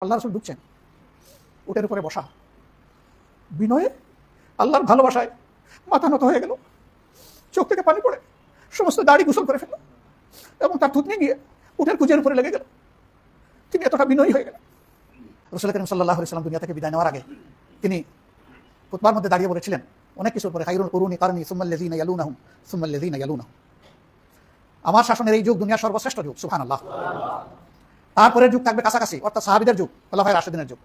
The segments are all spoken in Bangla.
আল্লাহ রাসূল ঢুকছেন, উটের উপরে বসা, বিনয়ে আল্লাহর ভালোবাসায় মাথা নত হয়ে গেল, চোখ থেকে পানি পড়ে সমস্ত দাড়ি গোসল করে ফেলল এবং তার থুতনি গিয়ে উটের কুজের উপরে লেগে গেল। তিনি এতটা বিনয়ী হয়ে গেলেন। রাসূল করিম সাল্লাল্লাহু আলাইহি ওয়াসাল্লাম দুনিয়া থেকে বিদায় নেওয়ার আগে তিনি খুতবার মধ্যে দাঁড়িয়ে বলেছিলেন অনেক কিছুর পরে, খায়রুল কুরুনি কারনি সুম্মাল্লাযীনা ইয়ালুনাহুম সুম্মাল্লাযীনা ইয়ালুনাহুম। আমার শাসনের এই যুগ দুনিয়ার সর্বশ্রেষ্ঠ যুগ, সুবহানাল্লাহ। তারপরের যুগ থাকবে কাছাকাছি, অর্থাৎ সাহাবীদের যুগ, খোলাফায়ে রাশিদিনের যুগ।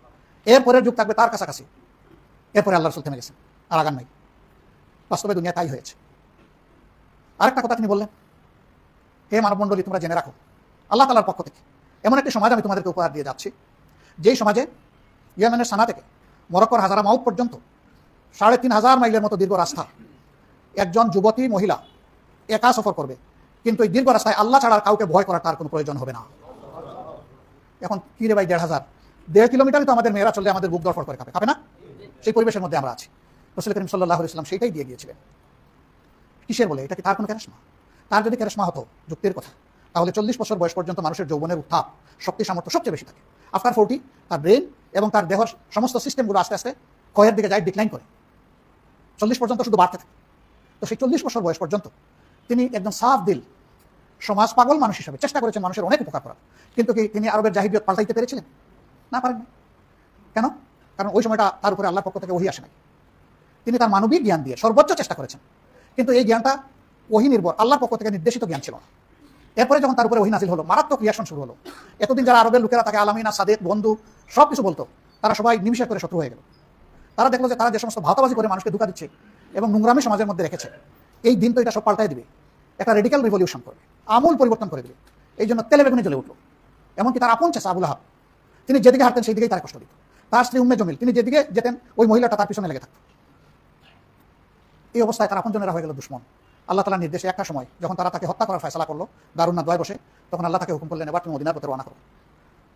এরপরের যুগ থাকবে তার কাছাকাছি, এরপরে আল্লাহ রাসূল থেমে গেছেন, আর আগান নাই। বাস্তবে দুনিয়া তাই হয়েছে। আরেকটা কথা তিনি বললেন, হে মানবমণ্ডলী, তোমরা জেনে রাখো আল্লাহ তাআলার পক্ষ থেকে এমন একটি সমাজ আমি তোমাদেরকে উপহার দিয়ে যাচ্ছি, যেই সমাজে ইয়েমেনের সানা থেকে মরক্কোর হাজারা মাউত পর্যন্ত ৩,৫০০ মাইলের মতো দীর্ঘ রাস্তা একজন যুবতী মহিলা একা সফর করবে, কিন্তু এই দীর্ঘ রাস্তায় আল্লাহ ছাড়া কাউকে ভয় করার তার কোনো প্রয়োজন হবে না। এখন কি রে ভাই, ১,৫০০ কিলোমিটারই তো আমাদের মেয়েরা চললে আমাদের বুক দরফর করে খাবে না? সেই পরিবেশের মধ্যে আমরা আছি। রাসূল করিম সাল্লাল্লাহু আলাইহি ওয়াসাল্লাম সেইটাই দিয়ে গিয়েছিলেন। কিসের বলে? এটা কি তার কোনো ক্যারেশমা? তার যদি ক্যারেশমা হতো যুক্তির কথা, তাহলে 40 বছর বয়স পর্যন্ত মানুষের যৌবনের উত্থাপ, শক্তি সামর্থ্য সবচেয়ে বেশি থাকে। আফটার 40 তার ব্রেন এবং তার দেহের সমস্ত সিস্টেমগুলো আস্তে আস্তে ক্ষয়ের দিকে যায়, ডিক্লাইন করে। 40 পর্যন্ত শুধু বাড়তে থাকে। তো সেই 40 বছর বয়স পর্যন্ত তিনি একদম সাফ দিল সমাজ পাগল মানুষ হিসাবে চেষ্টা করেছেন মানুষের অনেক উপকার করার। কিন্তু কি তিনি আরবের জাহিলিয়ত পাল্টাইতে পেরেছিলেন? না, পারেন না। কেন? কারণ ওই সময়টা তার উপরে আল্লাহর পক্ষ থেকে ওহী আসে নাই। তিনি তার মানবিক জ্ঞান দিয়ে সর্বোচ্চ চেষ্টা করেছেন, কিন্তু এই জ্ঞানটা ওহী নির্ভর, আল্লাহর পক্ষ থেকে নির্দেশিত জ্ঞান ছিল না। এরপরে যখন তার উপরে ওহী নাযিল হলো, মারাত্মক রিয়াকশন শুরু হলো। এতদিন যারা আরবের লোকেরা তাকে আলামিনা, সাদেক, বন্ধু সব কিছু বলতো, তারা সবাই নিমিষে করে শত্রু হয়ে গেল। তারা দেখলো যে তারা যে সমস্ত ভাওতাবাজি করে মানুষকে ধোঁকা দিচ্ছে এবং নোংরামি সমাজের মধ্যে রেখেছে, এই দিন তো এটা সব পাল্টাই দিবে, একটা রেডিক্যাল রিভলিউশন করবে, আমূল পরিবর্তন করে দেবে। এই জন্য তেলে বেগুনে জ্বলে উঠলো। এমনকি তার আপন চাচা আবুল আহাব, তিনি যেদিকে হাঁটতেন সেই দিকেই তার কষ্ট দিত। তার স্ত্রী উম্মে জমিল, তিনি যেদিকে যেতেন ওই মহিলাটা তার পিছনে লেগে থাকত। এই অবস্থায় তার আপনজনেরা হয়ে গেল দুশমন। আল্লাহ তাআলার নির্দেশে একটা সময় যখন তারা তাকে হত্যা করার ফয়সালা করলো দারুন নাদওয়ায় বসে, তখন আল্লাহ তাকে হুকুম করলেন, এবার তুমি মদিনার পথে রওনা করো।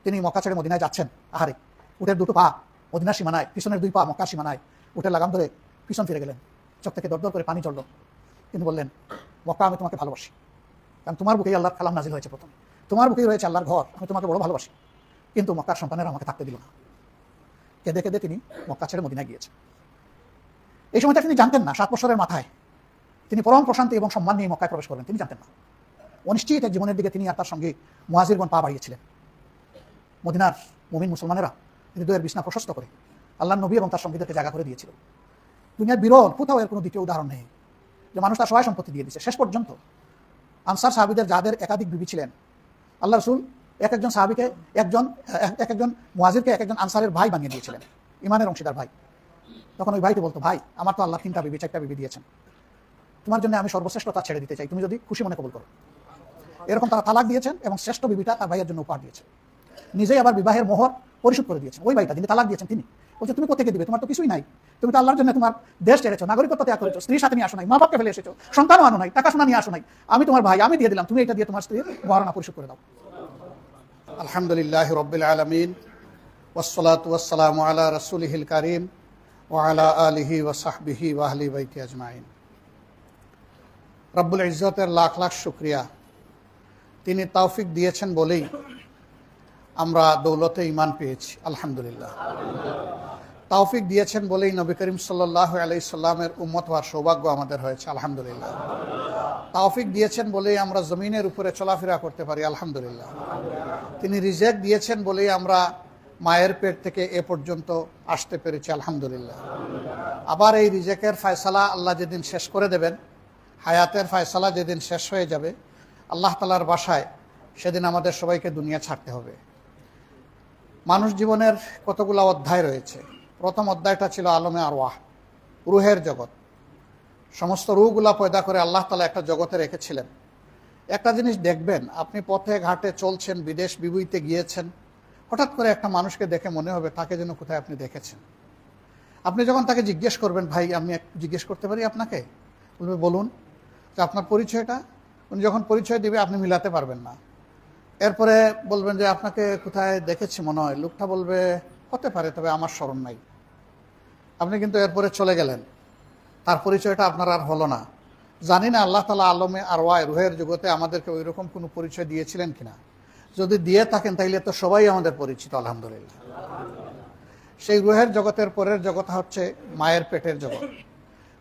তিনি মক্কা ছেড়ে মদিনায় যাচ্ছেন। আহারে, উটের দুটো পা মদিনার সীমানায়, পিছনের 2 পা মক্কার সীমানায়। উটের লাগাম ধরে পিছন ফিরে গেলেন, চোখ থেকে দরদর করে পানি চলল। তিনি বললেন, মক্কা, আমি তোমাকে ভালোবাসি, কারণ তোমার বুকেই আল্লাহর কালাম নাজিল হয়েছে প্রথম, তোমার বুকেই রয়েছে আল্লাহর ঘর, আমি তোমাকে বড় ভালোবাসি। কিন্তু মক্কার সন্তানেরা আমাকে থাকতে দিল না। কেঁদে কেঁদে তিনি মক্কা ছেড়ে মদিনায় গিয়েছেন। এই সময়টা তিনি জানতেন না 7 বছরের মাথায় তিনি পরম প্রশান্তি এবং সম্মান নিয়ে মক্কায় প্রবেশ করবেন, তিনি জানতেন না। অনিশ্চিত এক জীবনের দিকে তিনি আর তার সঙ্গে মুহাজিরগণ পা বাড়িয়েছিলেন। মদিনার মুমিন মুসলমানেরা হৃদয়ের বিছনা প্রশস্ত করে আল্লাহর নবী এবং তার সঙ্গীদেরকে জায়গা করে দিয়েছিল। দুনিয়ার বিরল, কোথাও এর কোনো দ্বিতীয় উদাহরণ নেই যে মানুষ তার সহায় সম্পত্তি দিয়ে দিচ্ছে। শেষ পর্যন্ত আনসার সাহাবীদের যাদের একাধিক বিবি ছিলেন, আল্লাহ রাসূল এক একজন সাহাবীকে এক একজন মুহাজিরকে এক একজন আনসারের ভাই বানিয়ে দিয়েছিলেন, ইমানের অংশীদার ভাই। তখন ওই ভাইটি বলতো, ভাই, আমার তো আল্লাহ 3টা বিবি 4টা বিবি দিয়েছেন, তোমার জন্য আমি সর্বশ্রেষ্ঠতা ছেড়ে দিতে চাই, তুমি যদি খুশি মনে কবুল করো। এরকম তারা তালাক দিয়েছেন এবং শ্রেষ্ঠ বিবিটা তার ভাইয়ের জন্য উপহার দিয়েছেন। নিজেই আবার বিবাহের মোহর পরিশোধ করে দিয়েছেন। ওই ভাইটা যিনি তালাক দিয়েছেন তিনি বলছে, তুমি কোথেকে দিবে, তোমার তো কিছুই নাই, তুমি তো আল্লাহর জন্য তোমার দেশ ছেড়েছো, নাগরিকত্ব ত্যাগ করেছো, স্ত্রীর সাথে নিয়ে আসো নাই, মা বাপকে ফেলে এসেছো, সন্তানও আনো নাই, টাকা সোনা নিয়ে আসো নাই, আমি তোমার ভাই, আমি দিয়ে দিলাম, তুমি এটা দিয়ে তোমার স্ত্রীর মহারণা পরিশোধ করে দাও। আলহামদুলিল্লাহি রাব্বিল আলামিন ওয়াসসালাতু ওয়াসসালামু আলা রাসূলিহিল কারীম ওয়া আলা আলিহি ওয়া সাহবিহি ওয়া আহলি বাইতি আজমাইন। রব্বুল ইজ্জতের লাখ লাখ শুকরিয়া, তিনি তৌফিক দিয়েছেন বলেই আমরা দৌলতে ঈমান পেয়েছি, আলহামদুলিল্লাহ। তৌফিক দিয়েছেন বলেই নবী করিম সাল্লাল্লাহু আলাইহি সাল্লামের উম্মত হওয়ার সৌভাগ্য আমাদের হয়েছে, আলহামদুলিল্লাহ। তৌফিক দিয়েছেন বলেই আমরা জমিনের উপরে চলাফেরা করতে পারি, আলহামদুলিল্লাহ। তিনি রিজিক দিয়েছেন বলেই আমরা মায়ের পেট থেকে এ পর্যন্ত আসতে পেরেছি, আলহামদুলিল্লাহ। আবার এই রিজিকের ফয়সালা আল্লাহ যেদিন শেষ করে দেবেন, হায়াতের ফয়সালা যেদিন শেষ হয়ে যাবে আল্লাহ তাআলার বাসায়, সেদিন আমাদের সবাইকে দুনিয়া ছাড়তে হবে। মানুষ জীবনের কতগুলো অধ্যায় রয়েছে। প্রথম অধ্যায়টা ছিল আলমে আরওয়াহ, রুহের জগৎ। সমস্ত রুহগুলা পয়দা করে আল্লাহ তাআলা একটা জগতে রেখেছিলেন। একটা জিনিস দেখবেন, আপনি পথে ঘাটে চলছেন, বিদেশ বিভূতিতে গিয়েছেন, হঠাৎ করে একটা মানুষকে দেখে মনে হবে তাকে যেন কোথায় আপনি দেখেছেন। আপনি যখন তাকে জিজ্ঞেস করবেন, ভাই আমি জিজ্ঞেস করতে পারি আপনাকে, বলবে বলুন, যে আপনার পরিচয়টা। উনি যখন পরিচয় দিবে আপনি মিলাতে পারবেন না। এরপরে বলবেন যে আপনাকে কোথায় দেখেছি মনে হয়, লোকটা বলবে হতে পারে, তবে আমার স্মরণ নাই। আপনি কিন্তু এরপরে চলে গেলেন, তার পরিচয়টা আপনার আর হলো না। জানি না আল্লাহ তাআলা আলমে আরওয়াহ, রুহের জগতে আমাদেরকে ওই রকম কোনো পরিচয় দিয়েছিলেন কিনা, যদি দিয়ে থাকেন তাইলে তো সবাই আমাদের পরিচিত আলহামদুলিল্লাহ। সেই রুহের জগতের পরের জগৎ হচ্ছে মায়ের পেটের জগৎ,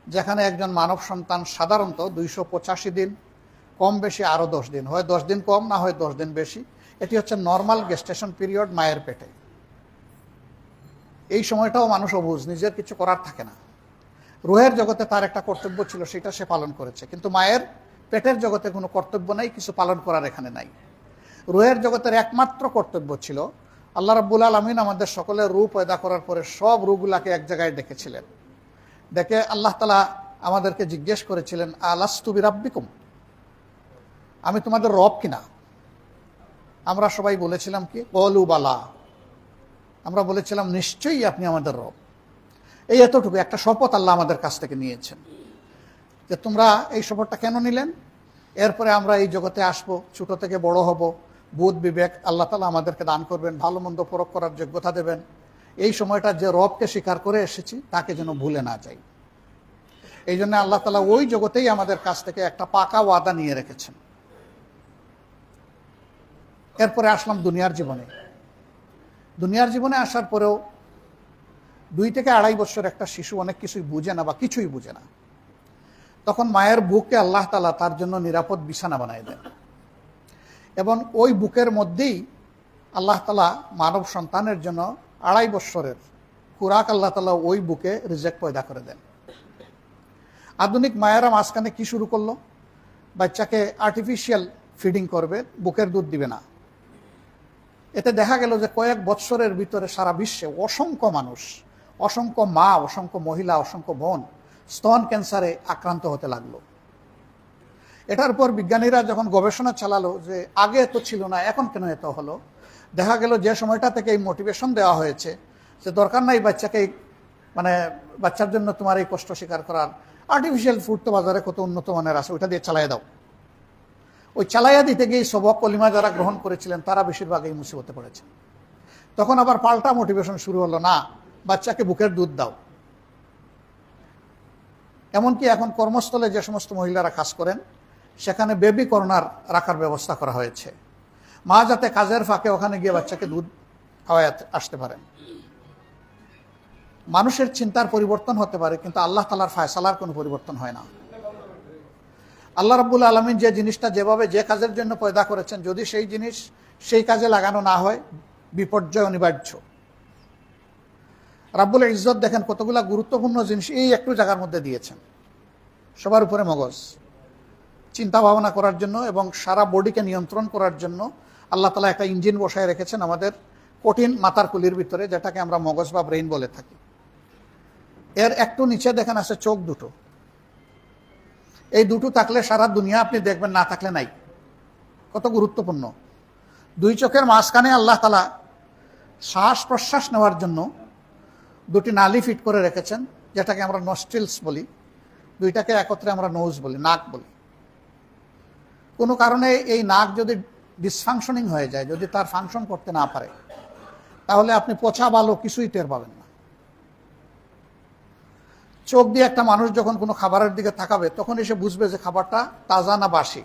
যেখানে একজন মানব সন্তান সাধারণত 285 দিন, কম বেশি আরও 10 দিন, হয় 10 দিন কম, না হয় 10 দিন বেশি। এটি হচ্ছে নর্মাল গেস্টেশন পিরিয়ড মায়ের পেটে। এই সময়টাও মানুষ অবুঝ, নিজের কিছু করার থাকে না। রুহের জগতে তার একটা কর্তব্য ছিল, সেটা সে পালন করেছে, কিন্তু মায়ের পেটের জগতে কোনো কর্তব্য নাই, কিছু পালন করার এখানে নাই। রুহের জগতের একমাত্র কর্তব্য ছিল, আল্লাহ রাব্বুল আলামিন আমাদের সকলের রূহ পয়দা করার পরে সব রূহগুলাকে এক জায়গায় ডেকেছিলেন। ডেকে আল্লাহ তাআলা আমাদেরকে জিজ্ঞেস করেছিলেন, আলাস্তু বিরাব্বিকুম, আমি তোমাদের রব কিনা? আমরা সবাই বলেছিলাম কি, ক্বালু বালা, আমরা বলেছিলাম নিশ্চয়ই আপনি আমাদের রব। এই এতটুকু একটা শপথ আল্লাহ আমাদের কাছ থেকে নিয়েছেন, যে তোমরা এই শপথটা কেন নিলেন? এরপরে আমরা এই জগতে আসব, ছোট থেকে বড় হব, বোধ বিবেক আল্লাহ তাআলা আমাদেরকে দান করবেন, ভালো মন্দ পরখ করার যোগ্যতা দেবেন। এই সময়টা যে রবকে স্বীকার করে এসেছি তাকে যেন ভুলে না যাই। এই জন্য আল্লাহ তাআলা ওই জগতেই আমাদের কাছ থেকে একটা পাকা ওয়াদা নিয়ে রেখেছেন। এরপরে আসলাম দুনিয়ার জীবনে। দুনিয়ার জীবনে আসার পরেও 2 থেকে 2.5 বছর একটা শিশু অনেক কিছুই বুঝে না বা কিছুই বুঝে না। তখন মায়ের বুকে আল্লাহ তাআলা তার জন্য নিরাপদ বিছানা বানায় দেন, এবং ওই বুকের মধ্যেই আল্লাহ তাআলা মানব সন্তানের জন্য 2.5 বছরের খুরাক আল্লাহ তাআলা ওই বুকে রিজেক পয়দা করে দেন। আধুনিক মায়েরা মাঝখানে কি শুরু করলো? বাচ্চাকে আর্টিফিশিয়াল ফিডিং করবে, বুকের দুধ দিবে না। এতে দেখা গেল যে কয়েক বৎসরের ভিতরে সারা বিশ্বে অসংখ্য মানুষ, অসংখ্য মা, অসংখ্য মহিলা, অসংখ্য বোন স্তন ক্যান্সারে আক্রান্ত হতে লাগলো। এটার পর বিজ্ঞানীরা যখন গবেষণা চালালো যে আগে এত ছিল না, এখন কেন এত হলো, দেখা গেল যে সময়টা থেকে এই মোটিভেশন দেওয়া হয়েছে যে দরকার নাই বাচ্চাকে, মানে বাচ্চার জন্য তোমার এই কষ্ট স্বীকার করার, আর্টিফিশিয়াল ফুড তো বাজারে কত উন্নত মানের আছে, ওইটা দিয়ে চালাই দাও। ওই চালাইয়া দিতে গিয়ে সবক কলিমা যারা গ্রহণ করেছিলেন তারা বেশিরভাগ এই মুসিবতে পড়েছে। তখন আবার পাল্টা মোটিভেশন শুরু হলো, না বাচ্চাকে বুকের দুধ দাও। এমনকি এখন কর্মস্থলে যে সমস্ত মহিলারা কাজ করেন সেখানে বেবি কর্নার রাখার ব্যবস্থা করা হয়েছে, মা যাতে কাজের ফাঁকে ওখানে গিয়ে বাচ্চাকে দুধ খাওয়ায় আসতে পারেন। মানুষের চিন্তার পরিবর্তন হতে পারে, কিন্তু আল্লাহ তাআলার ফায়সালার কোনো পরিবর্তন হয় না। আল্লাহ রাব্বুল আলামিন যে জিনিসটা যেভাবে যে কাজের জন্য পয়দা করেছেন, যদি সেই জিনিস সেই কাজে লাগানো না হয় বিপর্যয় অনিবার্য। রাব্বুল ইজ্জত দেখেন কতগুলা গুরুত্বপূর্ণ জিনিস এই একটু জায়গার মধ্যে দিয়েছেন। সবার উপরে মগজ, চিন্তা ভাবনা করার জন্য এবং সারা বডিকে নিয়ন্ত্রণ করার জন্য আল্লাহ তাআলা একটা ইঞ্জিন বসায় রেখেছেন আমাদের কঠিন মাথার কুলির ভিতরে, যেটাকে আমরা মগজ বা ব্রেইন বলে থাকি। এর একটু নিচে দেখেন আছে চোখ দুটো। এই দুটো থাকলে সারা দুনিয়া আপনি দেখবেন, না থাকলে নাই। কত গুরুত্বপূর্ণ। 2 চোখের মাঝখানে আল্লাহ তাআলা শ্বাস প্রশ্বাস নেওয়ার জন্য 2টি নালী ফিট করে রেখেছেন, যেটাকে আমরা নস্ট্রিলস বলি, 2টাকে একত্রে আমরা নোজ বলি, নাক বলি। কোনো কারণে এই নাক যদি ডিসফাংশনিং হয়ে যায়, যদি তার ফাংশন করতে না পারে, তাহলে আপনি পচা ভালো কিছুই টের পাবেন না। চোখ দিয়ে একটা মানুষ যখন কোনো খাবারের দিকে তাকাবে তখন এসে বুঝবে যে খাবারটা তাজা না বাসি।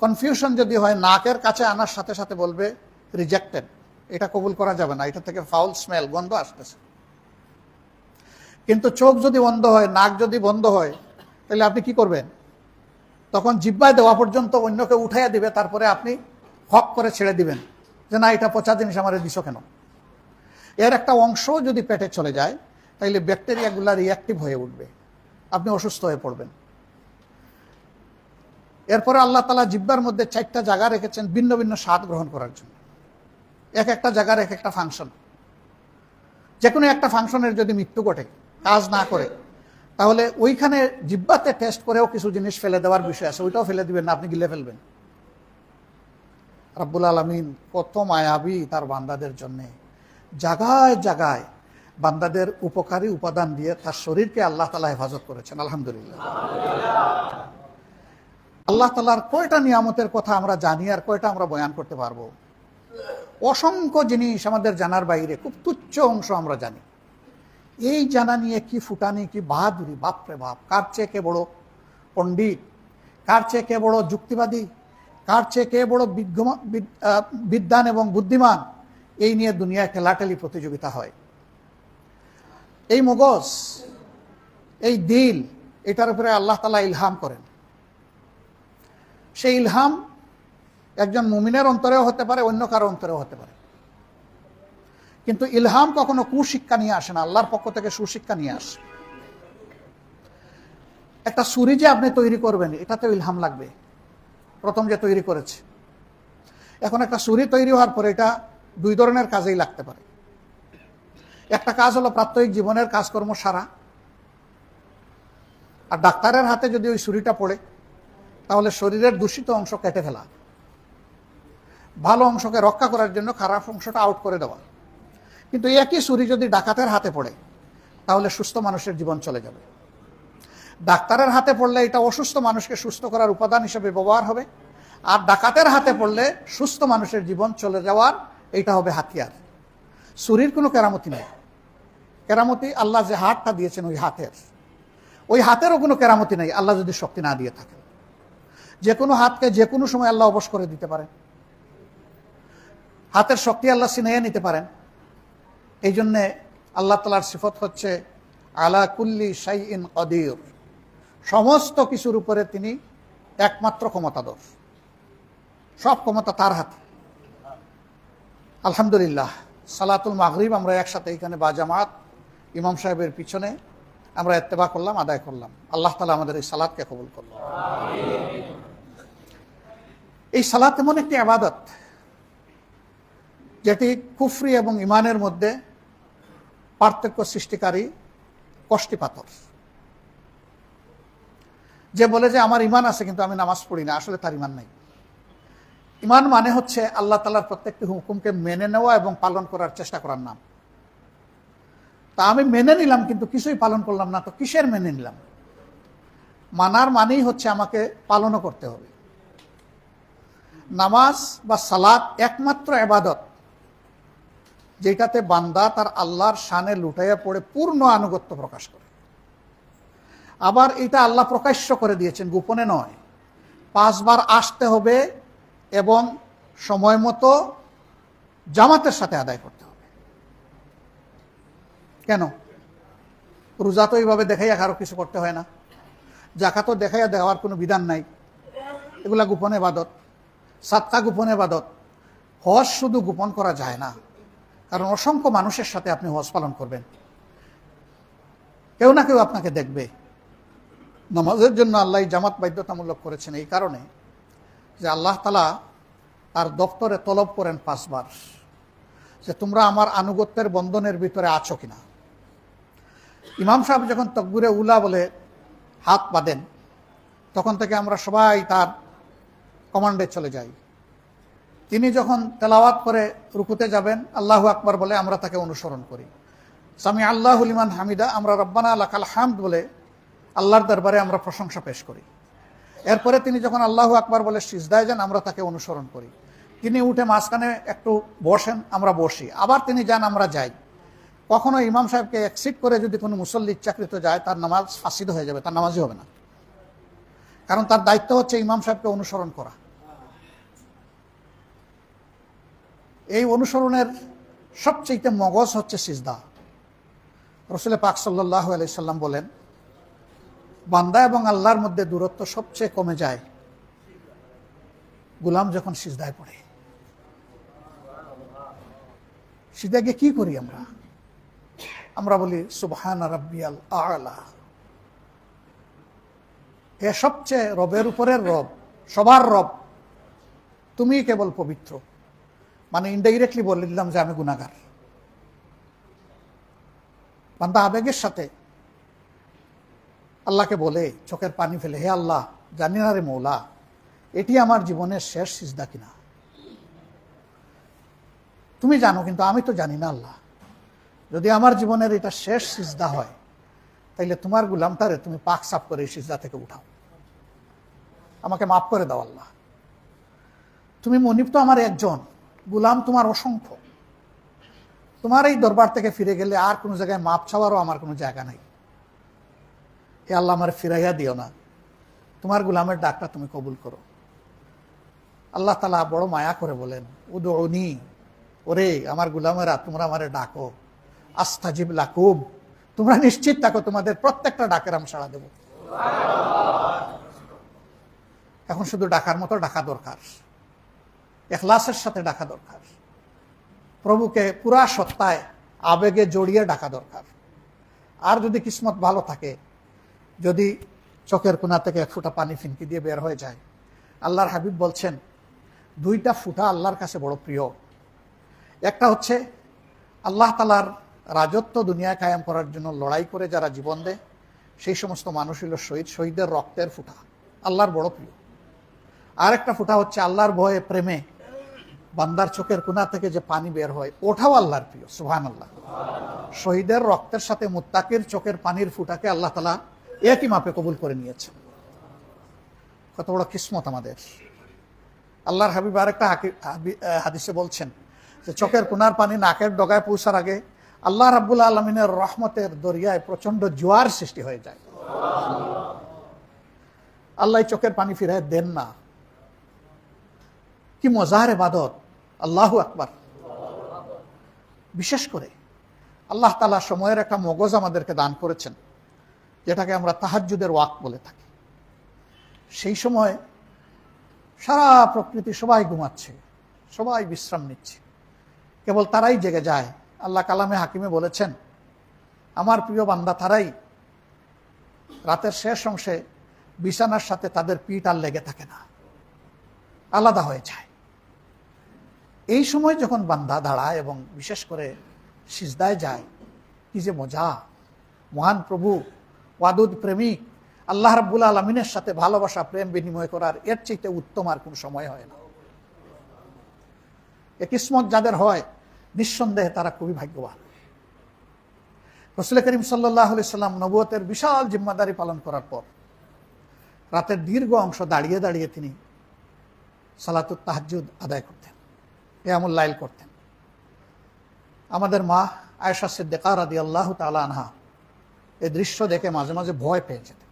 কনফিউশন যদি হয়, নাকের কাছে আনার সাথে সাথে বলবে রিজেক্টেড, এটা কবুল করা যাবে না, এটা থেকে ফাউল স্মেল, গন্ধ আসতেছে। কিন্তু চোখ যদি বন্ধ হয়, নাক যদি বন্ধ হয়, তাহলে আপনি কি করবেন? তখন জিহ্বায় দেওয়া পর্যন্ত অন্যকে উঠাইয়া দিবে, তারপরে আপনি হক করে ছেড়ে দিবেন যে না, এটা পচা জিনিস আমারে দিছো কেন। এর একটা অংশ যদি পেটে চলে যায় তাইলে ব্যাকটেরিয়াগুলা রিঅ্যাক্টিভ হয়ে উঠবে, আপনি অসুস্থ হয়ে পড়বেন। এরপরে আল্লাহ তাআলা জিহ্বার মধ্যে 4টা জায়গা রেখেছেন ভিন্ন ভিন্ন স্বাদ গ্রহণ করার জন্য। এক একটা জায়গার এক একটা ফাংশন। যে কোনো একটা ফাংশনের যদি মৃত্যু ঘটে, কাজ না করে, তাহলে ওইখানে জিহ্বাতে টেস্ট করেও কিছু জিনিস ফেলে দেওয়ার বিষয় আছে, ওইটাও ফেলে দিবেন না, আপনি গিলে ফেলবেন। রাব্বুল আলামিন কত মায়াবী তার বান্দাদের জন্য, জায়গায় জায়গায় বান্দাদের উপকারী উপাদান দিয়ে তার শরীরকে আল্লাহ তাআলা হেফাজত করেছেন। আলহামদুলিল্লাহ। আল্লাহ তাআলার কয়টা নিয়ামতের কথা আমরা জানি আর কয়টা আমরা বয়ান করতে পারবো। অসংখ্য জিনিস আমাদের জানার বাইরে, খুব তুচ্ছ অংশ আমরা জানি। এই জানা নিয়ে কি ফুটানি, কি বাহাদুরি, বাপরে বাপ! কার চেয়ে কে বড় পণ্ডিত, কার চেয়ে কে বড় যুক্তিবাদী, কার চেয়ে কে বড় বিদ্বান এবং বুদ্ধিমান, এই নিয়ে দুনিয়ায় ঠেলাঠেলি প্রতিযোগিতা হয়। এই মগজ, এই দিল, এটার উপরে আল্লাহ তাআলা ইলহাম করেন। সেই ইলহাম একজন মুমিনের অন্তরেও হতে পারে, অন্য কারো অন্তরেও হতে পারে। কিন্তু ইলহাম কখনো কুশিক্ষা নিয়ে আসে না, আল্লাহর পক্ষ থেকে সুশিক্ষা নিয়ে আসে। একটা ছুরি যে আপনি তৈরি করবেন, এটাতেও ইলহাম লাগবে, প্রথম যে তৈরি করেছে। এখন একটা ছুরি তৈরি হওয়ার পরে এটা দুই ধরনের কাজেই লাগতে পারে। একটা কাজ হলো প্রাত্যহিক জীবনের কাজকর্ম সারা, আর ডাক্তারের হাতে যদি ওই ছুরিটা পড়ে তাহলে শরীরের দূষিত অংশ কেটে ফেলা, ভালো অংশকে রক্ষা করার জন্য খারাপ অংশটা আউট করে দেওয়া। কিন্তু একই ছুরি যদি ডাকাতের হাতে পড়ে তাহলে সুস্থ মানুষের জীবন চলে যাবে। ডাক্তারের হাতে পড়লে এটা অসুস্থ মানুষকে সুস্থ করার উপাদান হিসেবে ব্যবহার হবে, আর ডাকাতের হাতে পড়লে সুস্থ মানুষের জীবন চলে যাওয়ার এইটা হবে হাতিয়ার। ছুরির কোনো কেরামতি নেই। কেরামতি আল্লাহ যে হাতটা দিয়েছেন ওই হাতেরও কোনো কেরামতি নেই আল্লাহ যদি শক্তি না দিয়ে থাকেন। যে কোনো হাতকে যে কোনো সময় আল্লাহ অবশ করে দিতে পারেন, হাতের শক্তি আল্লাহ ছিনিয়ে নিতে পারেন। এই জন্যে আল্লাহ তাআলার সিফত হচ্ছে আলা কুল্লি শাইইন কাদির, সমস্ত কিছুর উপরে তিনি একমাত্র ক্ষমতাধর, সব ক্ষমতা তার হাতে। আলহামদুলিল্লাহ, সালাতুল মাগরিব আমরা একসাথে এখানে বাজামাত ইমাম সাহেবের পিছনে আমরা ইত্তেবা করলাম, আদায় করলাম। আল্লাহ তাআলা আমাদের এই সালাতকে কবুল করুন। এই সালাত এমন একটি ইবাদত যেটি কুফরি এবং ইমানের মধ্যে পার্থক্য সৃষ্টিকারী কষ্টি পাথর। যে বলে যে আমার ইমান আছে কিন্তু আমি নামাজ পড়ি না, আসলে তার ইমান নাই। ইমান মানে হচ্ছে আল্লাহ তাআলার প্রত্যেকটি হুকুমকে মেনে নেওয়া এবং পালন করার চেষ্টা করার নাম। তা আমি মেনে নিলাম কিন্তু কিছুই পালন করলাম না, তো কিসের মেনে নিলাম? মানার মানেই হচ্ছে আমাকে পালনও করতে হবে। নামাজ বা সালাত একমাত্র ইবাদত যেটাতে বান্দা তার আল্লাহর শানে লুটাইয়া পড়ে পূর্ণ আনুগত্য প্রকাশ করে। আবার এটা আল্লাহ প্রকাশ্য করে দিয়েছেন, গোপনে নয়। 5 বার আসতে হবে এবং সময় মতো জামাতের সাথে আদায় করতে হবে। কেন? রোজা তো এইভাবে দেখাইয়া কারো কিছু করতে হয় না, যাকাতও দেখাইয়া দেওয়ার কোনো বিধান নাই, এগুলা গোপন ইবাদত। সাদকা গোপন ইবাদত। হজ শুধু গোপন করা যায় না, কারণ অসংখ্য মানুষের সাথে আপনি হজ পালন করবেন, কেউ না কেউ আপনাকে দেখবে। নামাজের জন্য আল্লাহ জামাত বাধ্যতামূলক করেছেন এই কারণে যে আল্লাহ তাআলা তার দপ্তরে তলব করেন 5 বার যে তোমরা আমার আনুগত্যের বন্ধনের ভিতরে আছো কিনা। ইমাম সাহেব যখন তাকবীরে উলা বলে হাত বাঁধেন তখন থেকে আমরা সবাই তার কমান্ডে চলে যাই। তিনি যখন তেলাওয়াত করে রুকুতে যাবেন আল্লাহু আকবার বলে আমরা তাকে অনুসরণ করি। সামি আল্লাহু লিমান হামিদা, আমরা রব্বানা লাকাল হামদ বলে আল্লাহর দরবারে আমরা প্রশংসা পেশ করি। এরপরে তিনি যখন আল্লাহু আকবার বলে সিজদায় যান আমরা তাকে অনুসরণ করি। তিনি উঠে মাঝখানে একটু বসেন, আমরা বসি, আবার তিনি যান, আমরা যাই। কখনো ইমাম সাহেবকে এক্সিট করে যদি কোনো মুসল্লি ইচ্ছাকৃত যায় তার নামাজ ফাসিদ হয়ে যাবে, তার নামাজই হবে না। কারণ তার দায়িত্ব হচ্ছে ইমাম সাহেবকে অনুসরণ করা। এই অনুসরণের সবচেয়ে মগজ হচ্ছে সিজদা। রাসূল পাক সাল্লাল্লাহু আলাইহি সাল্লাম বলেন, বান্দা এবং আল্লাহর মধ্যে দূরত্ব সবচেয়ে কমে যায় গোলাম যখন সিজদায় পড়ে। সিজদায় গিয়ে কি করি আমরা? আমরা বলি সুবহানা রাব্বিয়াল আ'লা। এ সবচেয়ে রবের উপরের রব, সবার রব, তুমি কেবল পবিত্র। মানে ইনডাইরেক্টলি বলে দিলাম যে আমি গুনাহগার। বান্দা আবেগের সাথে আল্লাহকে বলে, চোখের পানি ফেলে, হে আল্লাহ, জানি না রে মৌলা এটি আমার জীবনের শেষ সিজদা কিনা। তুমি জানো কিন্তু আমি তো জানি না আল্লাহ। যদি আমার জীবনের এটা শেষ সিজদা হয় তাইলে তোমার গোলামটারে তুমি পাক সাফ করে এই সিজদা থেকে উঠাও, আমাকে মাফ করে দাও আল্লাহ। তুমি মনিব তো আমার একজন, গোলাম তোমার অসংখ্য। তোমার এই দরবার থেকে ফিরে গেলে আর কোনো জায়গায় মাপ চাওয়ারও আমার কোনো জায়গা নাই। হে আল্লাহ, আমার ফিরাইয়া দিও না, তোমার গোলামের ডাকটা তুমি কবুল করো। আল্লাহ তাআলা বড় মায়া করে বলেন, উদউনি, ওরে আমার গুলামেরা তোমরা আমারে ডাকো, আস্তাজিব লাকুম, তোমরা নিশ্চিত থাকো তোমাদের প্রত্যেকটা ডাকের আমি সাড়া দেব। এখন শুধু ডাকার মতো ডাকা দরকার, ইখলাসের সাথে ডাকা দরকার, প্রভুকে পুরা সত্তায় আবেগে জড়িয়ে ডাকা দরকার। আর যদি কিসমত ভালো থাকে, যদি চোখের কোণা থেকে এক ফোঁটা পানি ফিনকি দিয়ে বের হয়ে যায়, আল্লাহর হাবিব বলছেন দুইটা ফুটা আল্লাহর কাছে বড় প্রিয়। একটা হচ্ছে আল্লাহ তাআলার রাজত্ব দুনিয়ায় কায়েম করার জন্য লড়াই করে যারা জীবন দেয়, সেই সমস্ত মানুষ হইল শহীদ, শহীদের রক্তের ফুটা আল্লাহর বড় প্রিয়। আর একটা ফুটা হচ্ছে আল্লাহর ভয়ে প্রেমে বান্দার চোখের কোণা থেকে যে পানি বের হয়, ওঠাও আল্লাহর প্রিয়। সুবহানাল্লাহ। শহীদের রক্তের সাথে মুত্তাকির চোখের পানির ফুটাকে আল্লাহ তাআলা একই মাপে কবুল করে নিয়েছেন। কত বড় কিসমত আমাদের। আল্লাহর হাবিব আরেকটা হাদিসে বলছেন যে চোখের কোণার পানি নাকের ডগায় পৌঁছার আগে আল্লাহ রাব্বুল আলামিনের রহমতের দরিয়ায় প্রচন্ড জোয়ার সৃষ্টি হয়ে যায়। আল্লাহ চোখের পানি ফিরায় দেন না। কি মজার ইবাদত, আল্লাহু আকবার। বিশেষ করে আল্লাহ তাআলা সময়ের একটা মগজ আমাদেরকে দান করেছেন, যেটাকে আমরা তাহাজ্জুদের ওয়াক্ত বলে থাকি। সেই সময় সারা প্রকৃতি সবাই ঘুমাচ্ছে, সবাই বিশ্রাম নিচ্ছে, কেবল তারাই জেগে যায়। আল্লাহ কালামে হাকিমে বলেছেন, আমার প্রিয় বান্দা তারাই রাতের শেষ অংশে বিছানার সাথে তাদের পিঠ আর লেগে থাকে না, আলাদা হয়ে যায়। এই সময় যখন বান্দা দাঁড়ায় এবং বিশেষ করে সিজদায় যায়, কি যে মজা! মহান প্রভু ওয়াদুদ প্রেমিক আল্লাহ রাব্বুল আলামিনের সাথে ভালোবাসা প্রেম বিনিময় করার এর চাইতে উত্তম আর কোন সময় হয় না। এ কিসমত যাদের হয়, নিঃসন্দেহে তারা খুবই ভাগ্যবান। রাসূল করিম সাল্লাল্লাহু আলাইহি সাল্লাম নবুয়তের বিশাল জিম্মাদারি পালন করার পর রাতের দীর্ঘ অংশ দাঁড়িয়ে দাঁড়িয়ে তিনি সালাতুত তাহাজ্জুদ আদায় করতেন, কিয়ামুল লাইল করতেন। আমাদের মা আয়েশা সিদ্দিকা রাদিয়াল্লাহু তাআলা আনহা এই দৃশ্য দেখে মাঝে মাঝে ভয় পেয়ে যেতেন।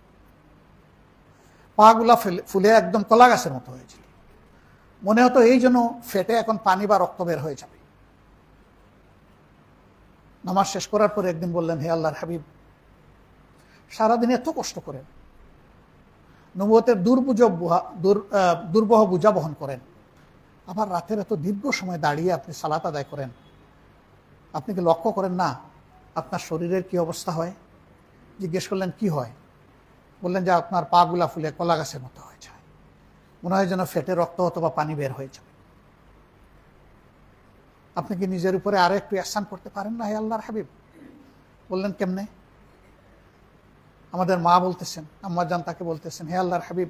পাগুলা ফুলে একদম কলা গাছের মতো হয়েছিল, মনে হতো এই জন্য ফেটে এখন পানি বা রক্ত বের হয়ে যাবে। নামাজ শেষ করার পরে একদিন বললেন, হে আল্লাহর হাবিব, সারাদিন এত কষ্ট করেন, নবুয়তের দুর্বহ বোঝা বহন করেন, আবার রাতের এত দীর্ঘ সময় দাঁড়িয়ে আপনি সালাত আদায় করেন, আপনি কি লক্ষ্য করেন না আপনার শরীরের কি অবস্থা হয়? জিজ্ঞেস করলেন কি হয়? বললেন যে আপনার পাগুলা ফুলে কলা গাছের মতো হয়ে যায়, মনে হয় যেন ফেটে রক্ত অথবা পানি বের হয়ে যাবে। আপনি কি নিজের উপরে আরো একটু ইহসান করতে পারেন না হে আল্লাহর হাবিব? বললেন কেমনে? আমাদের মা বলতেছেন, আম্মা জান তাকে বলতেছেন, হে আল্লাহর হাবিব,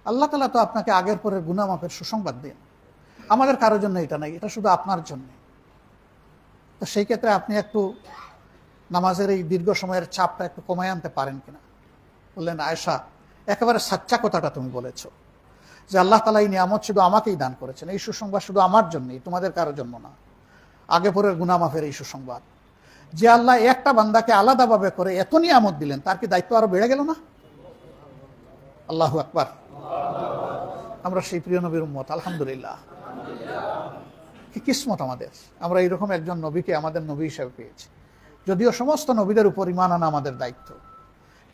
আল্লাহ তাআলা তো আপনাকে আগের পরের গুনাহ মাফের সুসংবাদ দেন, আমাদের কারোর জন্য এটা নাই, এটা শুধু আপনার জন্য। তো সেই ক্ষেত্রে আপনি একটু নামাজের এই দীর্ঘ সময়ের চাপটা একটু কমায় আনতে পারেন কিনা? বললেন, আয়েশা, একেবারে সাচ্চা কথাটা তুমি বলেছো যে আল্লাহ তাআলা এই নিয়ামত শুধু আমাকেই দান করেছেন, এই সুসংবাদ শুধু আমার জন্যই, তোমাদের কারোর জন্য না। আগে পরের গুনাহ মাফের এই সুসংবাদ, যে আল্লাহ একটা বান্দাকে আলাদাভাবে করে এত নিয়ামত দিলেন, তার কি দায়িত্ব আরো বেড়ে গেল না? আল্লাহু আকবার। আমরা সেই প্রিয় নবীর উম্মত, আলহামদুলিল্লাহ। কি কিসমত আমাদের, আমরা এইরকম একজন নবীকে আমাদের নবী হিসেবে পেয়েছি। যদিও সমস্ত নবীদের উপর ঈমান আনা আমাদের দায়িত্ব,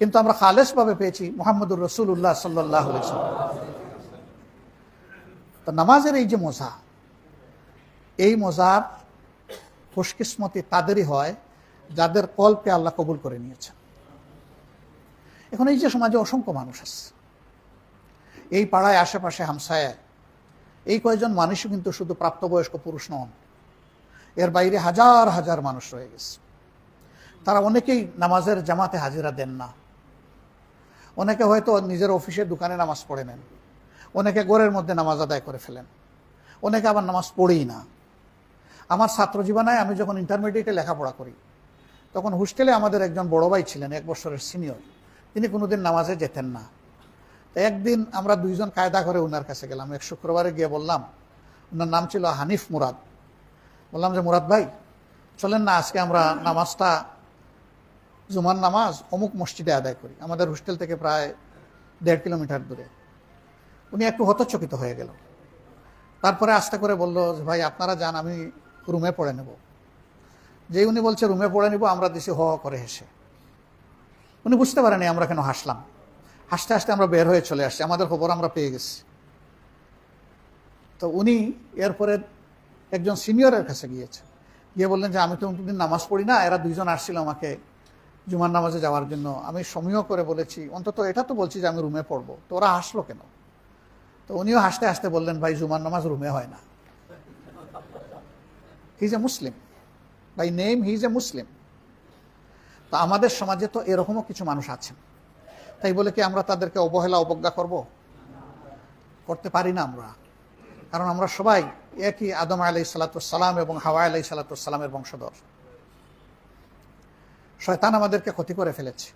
কিন্তু আমরা খালেস ভাবে পেয়েছি মুহাম্মদুর রাসূলুল্লাহ সাল্লাল্লাহু আলাইহি ওয়াসাল্লাম। তো নামাজের এই যে মজা, এই মজার খুশকিসমতি তাদেরই হয় যাদের কলকে আল্লাহ কবুল করে নিয়েছেন। এখন এই যে সমাজে অসংখ্য মানুষ আছে, এই পাড়ায় আশেপাশে হামসায় এই কয়েকজন মানুষও কিন্তু শুধু প্রাপ্তবয়স্ক পুরুষ নন, এর বাইরে হাজার হাজার মানুষ রয়ে গেছে। তারা অনেকেই নামাজের জামাতে হাজিরা দেন না, অনেকে হয়তো নিজের অফিসের দোকানে নামাজ পড়ে নেন, অনেকে ঘরের মধ্যে নামাজ আদায় করে ফেলেন, অনেকে আবার নামাজ পড়েই না। আমার ছাত্র জীবনে আমি যখন ইন্টারমিডিয়েটে লেখাপড়া করি, তখন হোস্টেলে আমাদের একজন বড় ভাই ছিলেন, 1 বছরের সিনিয়র, তিনি কোনোদিন নামাজে যেতেন না। তো একদিন আমরা দুইজন কায়দা করে ওনার কাছে গেলাম। এক শুক্রবারে গিয়ে বললাম, ওনার নাম ছিল হানিফ মুরাদ, বললাম যে মুরাদ ভাই চলেন না আজকে আমরা নামাজটা, জুমার নামাজ অমুক মসজিদে আদায় করি, আমাদের হোস্টেল থেকে প্রায় 1.5 কিলোমিটার দূরে। উনি একটু হতচকিত হয়ে গেল, তারপরে আস্তে করে বললো যে ভাই আপনারা যান, আমি রুমে পড়ে নেব। যে উনি বলছে রুমে পড়ে নিব, আমরা দিছি হ করে হেসে। উনি বুঝতে পারেনি আমরা কেন হাসলাম। হাসতে হাসতে আমরা বের হয়ে চলে আসছি, আমাদের খবর আমরা পেয়ে গেছি। তো উনি এরপরে একজন সিনিয়রের কাছে গিয়েছে, গিয়ে বললেন যে আমি তো দিন নামাজ পড়ি না, এরা দুইজন আসছিল আমাকে জুমার নামাজে যাওয়ার জন্য, আমি সমীহ করে বলেছি অন্তত এটা তো বলছি যে আমি রুমে পড়বো, তো ওরা হাসলো কেন? তো উনিও হাসতে হাসতে বললেন ভাই জুমার নামাজ রুমে হয় না। He is a Muslim, by name he is a Muslim. তো আমাদের সমাজে তো এরকমও কিছু মানুষ আছেন, তাই বলে কি আমরা তাদেরকে অবহেলা অবজ্ঞা করব? করতে পারি না আমরা, কারণ আমরা সবাই একই আদম আলাইহিস সালাম এবং হাওয়া আলাইহিস সালামের বংশধর। শয়তান আমাদেরকে ক্ষতি করে ফেলেছে।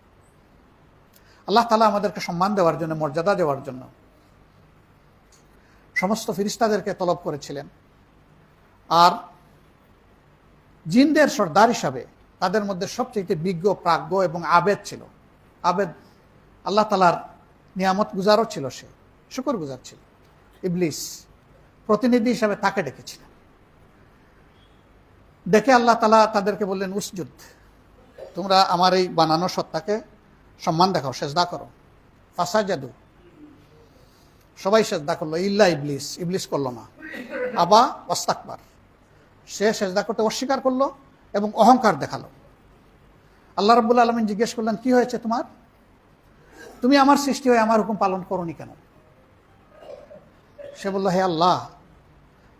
আল্লাহ তাআলা আমাদেরকে সম্মান দেওয়ার জন্য, মর্যাদা দেওয়ার জন্য সমস্ত ফেরেশতাদেরকে তলব করেছিলেন, আর জিনদের সর্দার হিসাবে তাদের মধ্যে সবচেয়ে বিজ্ঞ, প্রাজ্ঞ এবং আবেদ ছিল। আবেদ আল্লাহ তাআলার নিয়ামত গুজারও ছিল, সে শুকর গুজার ছিল। ইবলিস প্রতিনিধি হিসাবে তাকে ডেকেছিলেন। ডেকে আল্লাহ তাআলা তাদেরকে বললেন উসজুদ, তোমরা আমার এই বানানো সত্তাকে সম্মান দেখাও, সেজদা করো। ফাসাজাদু, সবাই সেজদা করলো ইল্লা ইবলিস। ইবলিস করলো না, আবা ওয়াস্তাকবার, সে সেজদা করতে অস্বীকার করলো এবং অহংকার দেখালো। আল্লাহ রাব্বুল আলামিন জিজ্ঞেস করলেন কি হয়েছে তোমার? তুমি আমার সৃষ্টি হয়ে আমার হুকুম পালন করোনি কেন? সে বলল হে আল্লাহ,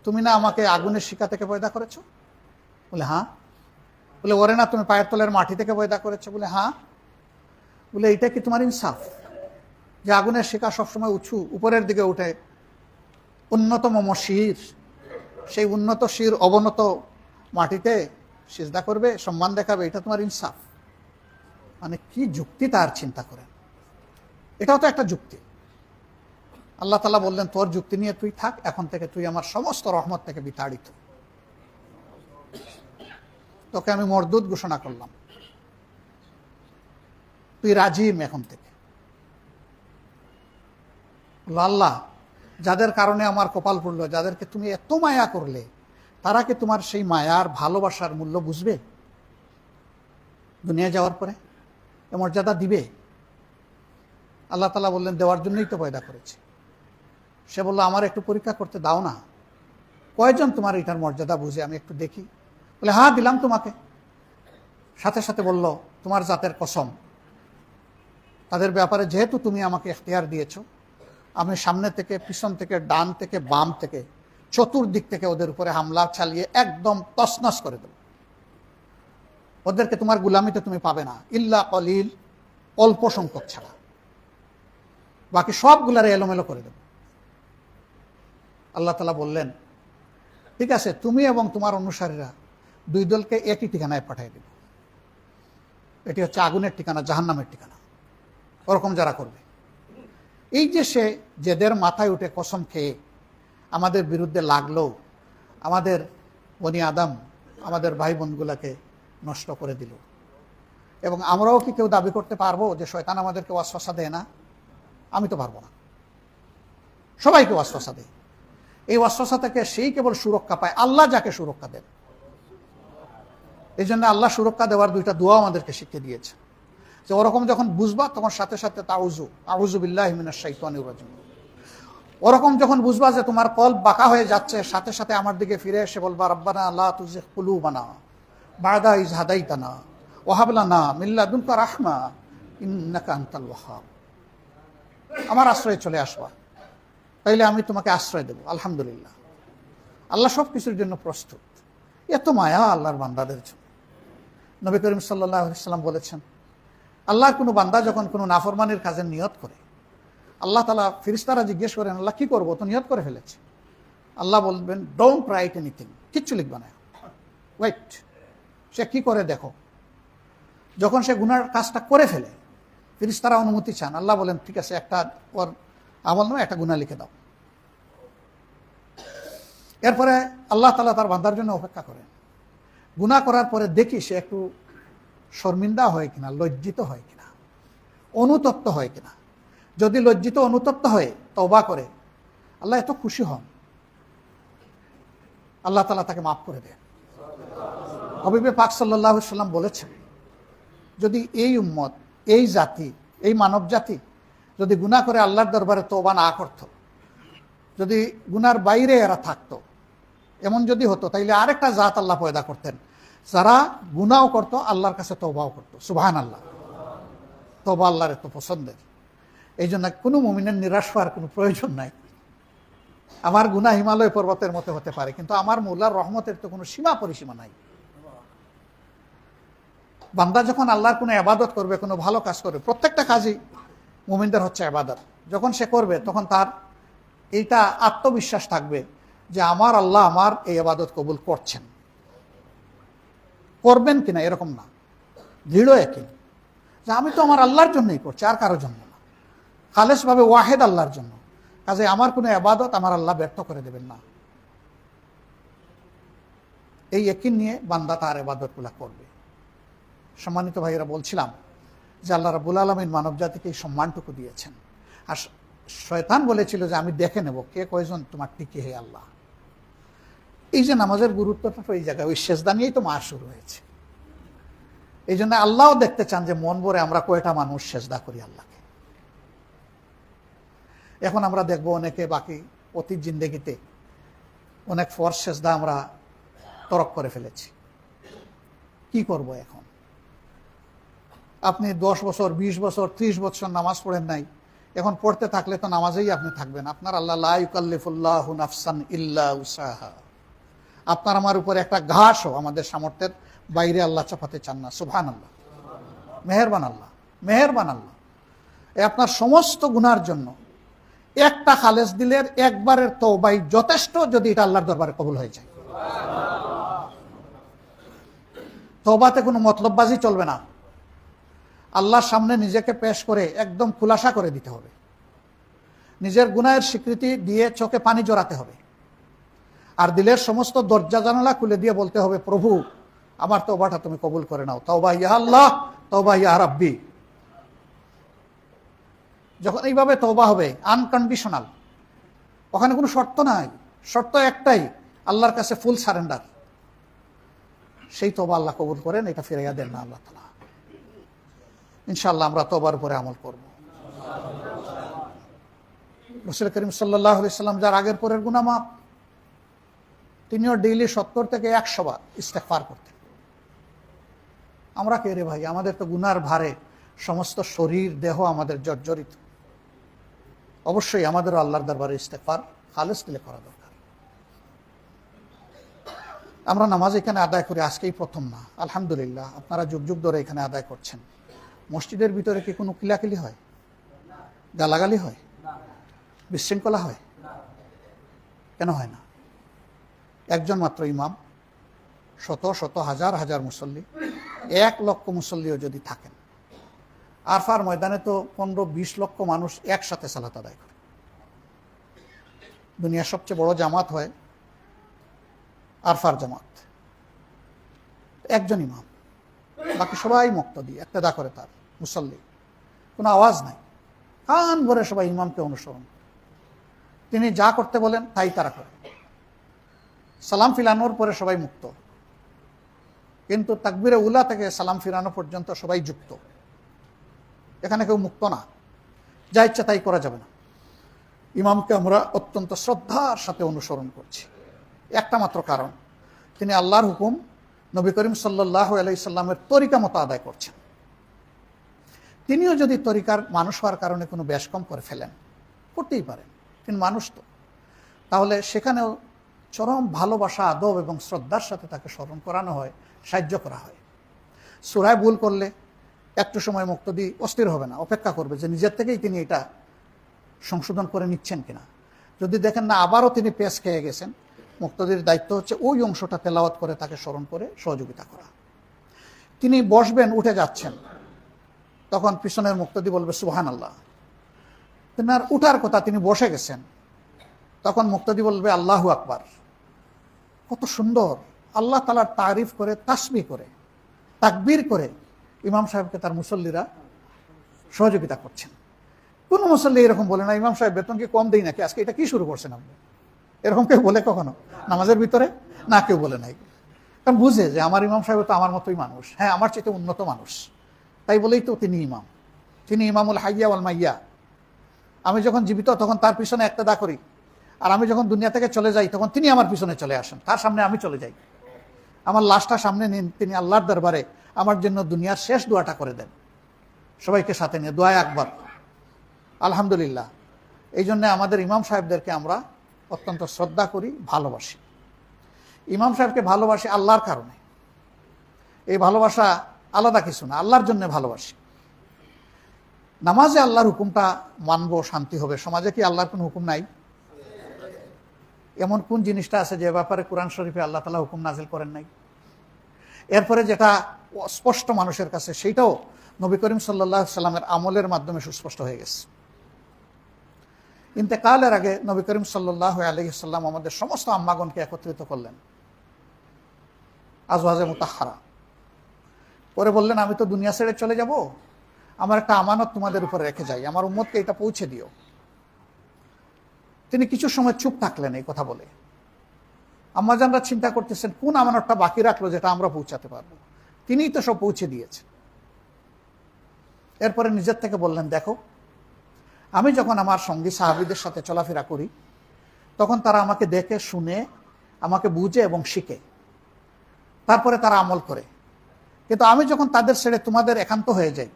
তুমি না আমাকে আগুনের শিখা থেকে পয়দা করেছো? বলে হ্যাঁ। বলে ওরে না তুমি পায়ের তলের মাটি থেকে পয়দা করেছো? বলে হ্যাঁ। বলে এইটা কি তোমার ইনসাফ যে আগুনের শিখা সবসময় উঁচু উপরের দিকে উঠে, উন্নতম শির, সেই উন্নত শির অবনত মাটিতে সিজদা করবে, সম্মান দেখাবে, এটা তোমার ইনসাফ? মানে কি যুক্তি তার, চিন্তা করেন। এটাও তো একটা যুক্তি। আল্লাহ তাআলা বললেন তোর যুক্তি নিয়ে তুই থাক, এখন থেকে তুই আমার সমস্ত রহমত থেকে বিতাড়িত, তোকে আমি মরদুদ ঘোষণা করলাম, তুই রাজিম এখন থেকে। আল্লাহ, যাদের কারণে আমার কপাল পড়লো, যাদেরকে তুমি এত মায়া করলে, তারা কি তোমার সেই মায়ার ভালোবাসার মূল্য বুঝবে? দুনিয়া যাওয়ার পরে এ মর্যাদা দিবে? আল্লাহ তাআলা বললেন দেওয়ার জন্যই তো পয়দা করেছি। সে বলল আমার একটু পরীক্ষা করতে দাও না, কয়জন তোমার এটার মর্যাদা বুঝে, আমি একটু দেখি। বলে হ্যাঁ দিলাম তোমাকে। সাথে সাথে বলল তোমার জাতের কসম, তাদের ব্যাপারে যেহেতু তুমি আমাকে এখতিয়ার দিয়েছো, আমি সামনে থেকে, পিছন থেকে, ডান থেকে, বাম থেকে, চতুর্দিক থেকে ওদের উপরে হামলা চালিয়ে একদম তছনছ করে দেব। ওদেরকে তোমার গুলামিতে তুমি পাবে না, ইল্লা কলিল, অল্প সংখ্যক ছাড়া, বাকি সবগুলারে এলোমেলো করে দেব। আল্লাহ তাআলা বললেন ঠিক আছে, তুমি এবং তোমার অনুসারীরা দুই দলকে একই ঠিকানায় পাঠিয়ে দেব। এটি হচ্ছে আগুনের ঠিকানা, জাহান্নামের ঠিকানা। ওরকম যারা করবে, এই যে সে জেদের মাথায় উঠে কসম খেয়ে আমাদের বিরুদ্ধে লাগলো, আমাদের বনি আদম, আমাদের ভাই বোনগুলাকে নষ্ট করে দিল, এবং আমরাও কি কেউ দাবি করতে পারবো যে শয়তান আমাদেরকে ওয়াসওয়াসা দেয় না? আমি তো পারবো না, সবাইকে ওয়াসওয়াসা দেয়। এই ওয়াসওয়াসা থেকে সেই কেবল সুরক্ষা পায় আল্লাহ যাকে সুরক্ষা দেন। এই জন্য আল্লাহ সুরক্ষা দেওয়ার দুইটা দোয়া আমাদেরকে শিখিয়ে দিয়েছে, যে ওরকম যখন বুঝবা তখন সাথে সাথে আউযু বিল্লাহি মিনাশ শাইতানির রাজিম। ওরকম যখন বুঝবা যে তোমার কলব বাঁকা হয়ে যাচ্ছে, সাথে সাথে আমার দিকে ফিরে এসে বলবা রব্বানা লা তুযিগ কুলুবানা বা'দা ইয হাদাইতানা ওয়া হাব লানা মিন লাদুনকা রাহমা ইন্নাকা আনতাল ওয়াহ্হাব। আমার আশ্রয়ে চলে আসবা, তাইলে আমি তোমাকে আশ্রয় দেব। আলহামদুলিল্লাহ, আল্লাহ সব কিছুর জন্য প্রস্তুত। এত মায়া আল্লাহর বান্দাদের জন্য। নবী করিম সাল্লাল্লাহু আলাইহি ওয়াসাল্লাম বলেছেন, আল্লাহর কোনো বান্দা যখন কোনো নাফরমানির কাজের নিয়ত করে, আল্লাহ তাআলা ফেরেশতারা জিজ্ঞেস করেন আল্লাহ কি করবো, তো নিয়ত করে ফেলেছে। আল্লাহ বলবেন ডোন্ট রাইট এনিথিং, কিচ্ছু লিখবা না, ওয়েট, সে কি করে দেখো। যখন সে গুনার কাজটা করে ফেলে, ফেরেশতারা অনুমতি চান। আল্লাহ বলেন ঠিক আছে, একটা ওর আমল নামে একটা গুনাহ লিখে দাও। এরপরে আল্লাহ তাআলা তার বান্দার জন্য অপেক্ষা করেন। গুনাহ করার পরে দেখি সে একটু শর্মিন্দা হয় কিনা, লজ্জিত হয় কিনা, অনুতপ্ত হয় কিনা। যদি লজ্জিত অনুতপ্ত হয়ে তওবা করে, আল্লাহ এত খুশি হন আল্লাহ তাআলা তাকে মাফ করে দেন। হাবিবে পাক সাল্লাল্লাহু আলাইহি সাল্লাম বলেছেন, যদি এই উম্মত, এই জাতি, এই মানব জাতি যদি গুনাহ করে আল্লাহর দরবারে তওবা না করত, যদি গুনার বাইরে এরা থাকতো, এমন যদি হতো, তাইলে আরেকটা জাত আল্লাহ পয়দা করতেন, যারা গুনাহও করত, আল্লাহর কাছে তওবাও করত। সুবহানাল্লাহ। তওবা আল্লাহর এত পছন্দের, এই জন্য কোনো মুমিনের নিরাশ হওয়ার কোনো প্রয়োজন নাই। আমার গুনাহ হিমালয় পর্বতের মতো হতে পারে, কিন্তু আমার মৌলার রহমতের তো কোনো সীমা পরিসীমা নাই। বান্দা যখন আল্লাহর কোনো ইবাদত করবে, কোনো ভালো কাজ করবে, প্রত্যেকটা কাজই মুমিনদের হচ্ছে ইবাদত, যখন সে করবে তখন তার এইটা আত্মবিশ্বাস থাকবে যে আমার আল্লাহ আমার এই ইবাদত কবুল করছেন, করবেন কিনা এরকম না, দৃঢ় একই যে আমি তো আমার আল্লাহর জন্যই করছি, আর কারোর জন্য না, খালেসভাবে ওয়াহেদ আল্লাহর জন্য, কাজে আমার কোনো ইবাদত আমার আল্লাহ ব্যর্থ করে দেবেন না। এই ইয়াকিন নিয়ে বান্দা তার ইবাদতগুলো করবে। সম্মানিত ভাইয়েরা, বলছিলাম যে আল্লাহ রাব্বুল আলামিন মানব জাতিকে এই সম্মানটুকু দিয়েছেন, আর শয়তান বলেছিল যে আমি দেখে নেব কে কয়জন তোমার টিকে, হে আল্লাহ। এই যে নামাজের গুরুত্বটা তো এই জায়গায়, ওই সেজদা নিয়েই তো মাস শুরু হয়েছে। এই জন্য আল্লাহও দেখতে চান যে মন ভরে আমরা কয়টা মানুষ সেজদা করি আল্লাহকে। এখন আমরা দেখব অনেকে বাকি অতীত জিন্দেগিতে অনেক ফরজ সেজদা আমরা তরক করে ফেলেছি। কি করব এখন? আপনি 10 বছর, 20 বছর, 30 বছর নামাজ পড়েন নাই, এখন পড়তে থাকলে তো নামাজেই আপনি থাকবেন। আপনার আল্লাহ লা ইউকাল্লিফুল্লাহু নাফসান ইল্লা উসাহা, আপনার আমার উপর একটা ঘাসও আমাদের সামর্থ্যের বাইরে আল্লাহ চাপাতে চান না। সুবহানাল্লাহ। মেহেরবান আল্লাহ, মেহেরবান আল্লাহ। আপনার সমস্ত গুনার জন্য একটা খালেস দিলের একবারের তওবাই যথেষ্ট, যদি এটা আল্লাহর দরবারে কবুল হয়ে যায়। তওবাতে কোনো মতলববাজি চলবে না। আল্লাহর সামনে নিজেকে পেশ করে একদম খুলাসা করে দিতে হবে, নিজের গুনাহের স্বীকৃতি দিয়ে চোখে পানি জড়াতে হবে, আর দিলের সমস্ত দরজা জানালা খুলে দিয়ে বলতে হবে, প্রভু আমার তওবাটা তুমি কবুল করে নাও। তওবা ইয়া আল্লাহ, তওবা ইয়া রাব্বি। যখন এইভাবে তওবা হবে আনকন্ডিশনাল, ওখানে কোনো শর্ত নাই, শর্ত একটাই, আল্লাহর কাছে ফুল সারেন্ডার, সেই তওবা আল্লাহ কবুল করেন, এটা ফিরাইয়া দেন না আল্লাহ তাআলা। ইনশাআল্লাহ আমরা তওবার উপরে আমল করব। রাসূল করিম সাল্লাল্লাহু আলাইহি সাল্লাম যার আগের পরের গুনাহ মাফ, তিনিও ডেইলি 70 থেকে 100 বার ইস্তেগফার করতেন। আমরা কে রে ভাই? আমাদের তো গুনার ভারে সমস্ত শরীর দেহ আমাদের জর্জরিত। অবশ্যই আমাদেরও আল্লাহর দরবারে ইস্তেগফার খালেস দিলে করা দরকার। আমরা নামাজ এখানে আদায় করি আজকেই প্রথম না, আলহামদুলিল্লাহ। আপনারা যুগ যুগ ধরে এখানে আদায় করছেন। মসজিদের ভিতরে কি কোনো কিলাকিলি হয়? গালাগালি হয়? বিশৃঙ্খলা হয়? কেন হয় না? একজন মাত্র ইমাম, শত শত হাজার হাজার মুসল্লি, 1 লক্ষ মুসল্লিও যদি থাকেন, আরফার ময়দানে তো 15-20 লক্ষ মানুষ একসাথে সালাত আদায় করে। দুনিয়ার সবচেয়ে বড় জামাত হয় আরফার জামাত, একজন ইমাম, বাকি সবাই মুক্তদি, ইক্তেদা করে তার মুসল্লি, কোনো আওয়াজ নাই, কান ভরে সবাই ইমামকে অনুসরণ, তিনি যা করতে বলেন তাই তারা করে। সালাম ফিরানোর পরে সবাই মুক্ত, কিন্তু তাকবীরে উলা থেকে সালাম ফিরানো পর্যন্ত সবাই যুক্ত। এখানে কেউ মুক্ত না, যা ইচ্ছা তাই করা যাবে না। ইমামকে আমরা অত্যন্ত শ্রদ্ধার সাথে অনুসরণ করছি, একটা মাত্র কারণ, তিনি আল্লাহর হুকুম নবী করিম সাল্লাল্লাহু আলাইহি সাল্লামের তরিকা মতো আদায় করছেন। তিনিও যদি তরিকার মানুষ হওয়ার কারণে কোনো বেশ কম করে ফেলেন, করতেই পারেন, তিনি মানুষ তো, তাহলে সেখানেও চরম ভালোবাসা, আদব এবং শ্রদ্ধার সাথে তাকে স্মরণ করানো হয়, সাহায্য করা হয়। সূরায় ভুল করলে একটু সময় মুক্তদি অস্থির হবে না, অপেক্ষা করবে যে নিজের থেকেই তিনি এটা সংশোধন করে নিচ্ছেন কিনা। যদি দেখেন না আবারও তিনি পেশ খেয়ে গেছেন, মুক্তদির দায়িত্ব হচ্ছে ওই অংশটা তেলাওয়াত করে তাকে স্মরণ করে সহযোগিতা করা। তিনি বসবেন, উঠে যাচ্ছেন, তখন পিছনের মুক্তদি বলবে সুবহানাল্লাহ। তেনার উঠার কথা, তিনি বসে গেছেন, তখন মুক্তদি বলবে আল্লাহু আকবার। কত সুন্দর আল্লাহ তাআলার তারিফ করে, তাসবিহ করে, তাকবীর করে ইমাম সাহেবকে তার মুসল্লিরা সহযোগিতা করছেন। কোন মুসল্লি এরকম বলে না, ইমাম সাহেব বেতন কি কম দেই নাকি, আজকে এটা কি শুরু করছেন আপনি, এরকম কেউ বলে কখনো নামাজের ভিতরে? না, কেউ বলে নাই। কারণ বুঝে যে আমার ইমাম সাহেব তো আমার মতোই মানুষ, হ্যাঁ আমার চাইতে উন্নত মানুষ, তাই বলেই তো তিনি ইমাম। তিনি ইমামুল হাইয়া ওয়াল মাইয়া। আমি যখন জীবিত তখন তার পিছনে ইক্তেদা করি, আর আমি যখন দুনিয়া থেকে চলে যাই তখন তিনি আমার পিছনে চলে আসেন, তার সামনে আমি চলে যাই। আমার লাশটা সামনে নিন, তিনি আল্লাহর দরবারে আমার জন্য দুনিয়ার শেষ দোয়াটা করে দেন, সবাইকে সাথে নিয়ে দোয়া একবার। আলহামদুলিল্লাহ। এই জন্য আমাদের ইমাম সাহেবদেরকে আমরা অত্যন্ত শ্রদ্ধা করি, ভালোবাসি। ইমাম সাহেবকে ভালোবাসি আল্লাহর কারণে। এই ভালোবাসা আলাদা কিছু না, আল্লাহর জন্য ভালোবাসি। নামাজে আল্লাহর হুকুমটা মানবো, শান্তি হবে। সমাজে কি আল্লাহর কোনো হুকুম নাই? এমন কোন জিনিসটা আছে যে ব্যাপারে কোরআন শরীফে আল্লাহ তাআলা হুকুম নাজিল করেন নাই? এরপরে যেটা স্পষ্ট মানুষের কাছে, সেইটাও নবী করিম সাল্লাল্লাহু আলাইহি সাল্লামের আমলের মাধ্যমে সুস্পষ্ট হয়ে গেছে। ইন্তেকালের আগে নবী করিম সাল্লাল্লাহু আলাইহি সাল্লাম আমাদের সমস্ত আম্মাগণকে একত্রিত করলেন, আজওয়াজে মুতাহহারা। পরে বললেন, আমি তো দুনিয়া ছেড়ে চলে যাব, আমার একটা আমানত তোমাদের উপরে রেখে যাই, আমার উম্মতকে এটা পৌঁছে দিও। তিনি কিছু সময় চুপ থাকলেন এই কথা বলে। আম্মাজানরা চিন্তা করতেছেন কোন আমানতটা বাকি রাখলো যেটা আমরা পৌঁছাতে পারবো। তিনিই তো সব পৌঁছে দিয়েছেন। এরপরে নিজের থেকে বললেন, দেখো আমি যখন আমার সঙ্গী সাহাবীদের সাথে চলাফেরা করি তখন তারা আমাকে দেখে শুনে, আমাকে বুঝে এবং শিখে, তারপরে তারা আমল করে। কিন্তু আমি যখন তাদের ছেড়ে তোমাদের একান্ত হয়ে যাই,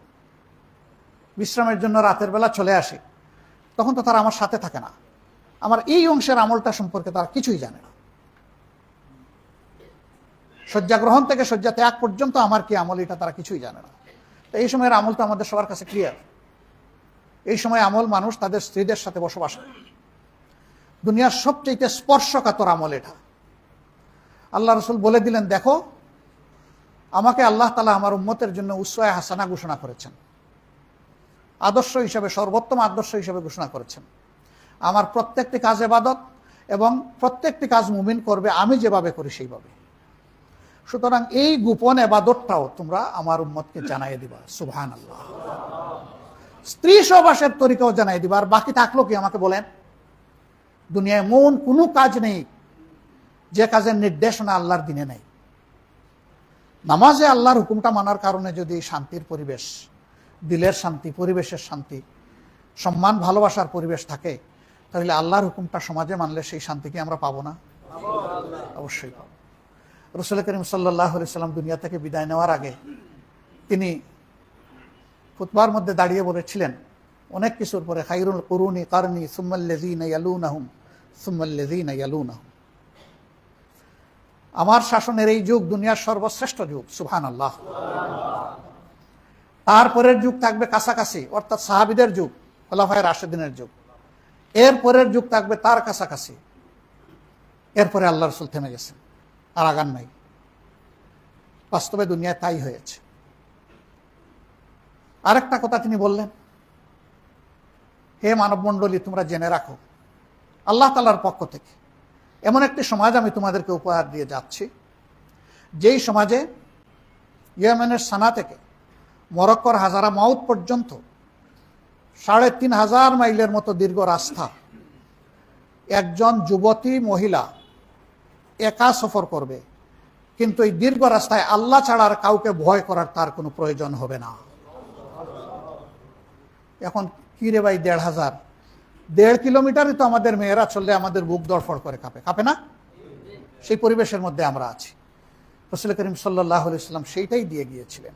বিশ্রামের জন্য রাতের বেলা চলে আসি, তখন তো তারা আমার সাথে থাকে না। আমার এই অংশের আমলটা সম্পর্কে তারা কিছুই জানে না। শয্যা গ্রহণ থেকে শয্যা ত্যাগ পর্যন্ত আমার কি আমল, এটা তারা কিছুই জানে না। তো এই সময়ের আমল তো আমাদের সবার কাছে ক্লিয়ার। এই সময় আমল মানুষ তাদের স্ত্রীদের সাথে বসবাস করে। দুনিয়ার সবচেয়ে স্পর্শকাতর আমল এটা। আল্লাহ রাসূল বলে দিলেন, দেখো আমাকে আল্লাহ তাআলা আমার উম্মতের জন্য উসওয়ায়ে হাসানা ঘোষণা করেছেন, আদর্শ হিসেবে, সর্বোত্তম আদর্শ হিসেবে ঘোষণা করেছেন। আমার প্রত্যেকটি কাজ ইবাদত এবং প্রত্যেকটি কাজ মুমিন করবে আমি যেভাবে করি সেইভাবে। সুতরাং এই গোপন ইবাদতটাও তোমরা আমার উম্মতকে জানাই দিবা। সুবহানাল্লাহ। স্ত্রী সহবাসের তরিকাও জানাই দিবা। আর বাকি থাকলো কি আমাকে বলেন? দুনিয়ায় এমন কোনো কাজ নেই যে কাজের নির্দেশনা আল্লাহর দিনে নেই। নামাজে আল্লাহর হুকুমটা মানার কারণে যদি শান্তির পরিবেশ, দিলের শান্তি, পরিবেশের শান্তি, সম্মান ভালোবাসার পরিবেশ থাকে, তাহলে আল্লাহর হুকুমটা সমাজে মানলে সেই শান্তি কি আমরা পাবো না? অবশ্যই পাবো। রাসূল করিম সাল্লাল্লাহু আলাইহি সাল্লাম দুনিয়া থেকে বিদায় নেওয়ার আগে তিনি খুতবার মধ্যে দাঁড়িয়ে বলেছিলেন অনেক কিছুর পরে, খায়রুল কুরুনি কারনি সুম্মাল্লাযীনা ইয়ালুনাহুম সুম্মাল্লাযীনা ইয়ালুনাহুম। আমার শাসনের এই যুগ দুনিয়ার সর্বশ্রেষ্ঠ যুগ। সুবহানাল্লাহ। তারপরের যুগ থাকবে কাছাকাছি, অর্থাৎ সাহাবীদের যুগ, খোলাফায়ে রাশিদিনের যুগ। এর পরের যুগ থাকবে তার কাছাকাছি। এরপরে আল্লাহ রাসূল থেমে গেছেন, আর আগান নাই। বাস্তবে দুনিয়ায় তাই হয়েছে। আরেকটা কথা তিনি বললেন, হে মানব মণ্ডলী, তোমরা জেনে রাখো আল্লাহ তাআলার পক্ষ থেকে এমন একটি সমাজ আমি তোমাদেরকে উপহার দিয়ে যাচ্ছি, যেই সমাজে ইয়েমেনের সানা থেকে মরক্কোর হাজারা মাউত পর্যন্ত ৩৫০০ মাইলের মতো দীর্ঘ রাস্তা একজন যুবতী মহিলা একা সফর করবে, কিন্তু এই দীর্ঘ রাস্তায় আল্লাহ ছাড়া আর কাউকে ভয় করার তার কোনো প্রয়োজন হবে না। এখন কি রে ভাই, ১৫০০, ১.৫ কিলোমিটারই তো আমাদের মেয়েরা চললে আমাদের বুক দরফড় করে কাঁপে, কাঁপে না? সেই পরিবেশের মধ্যে আমরা আছি। রাসূল করিম সাল্লাল্লাহু আলাইহি সাল্লাম সেইটাই দিয়ে গিয়েছিলেন।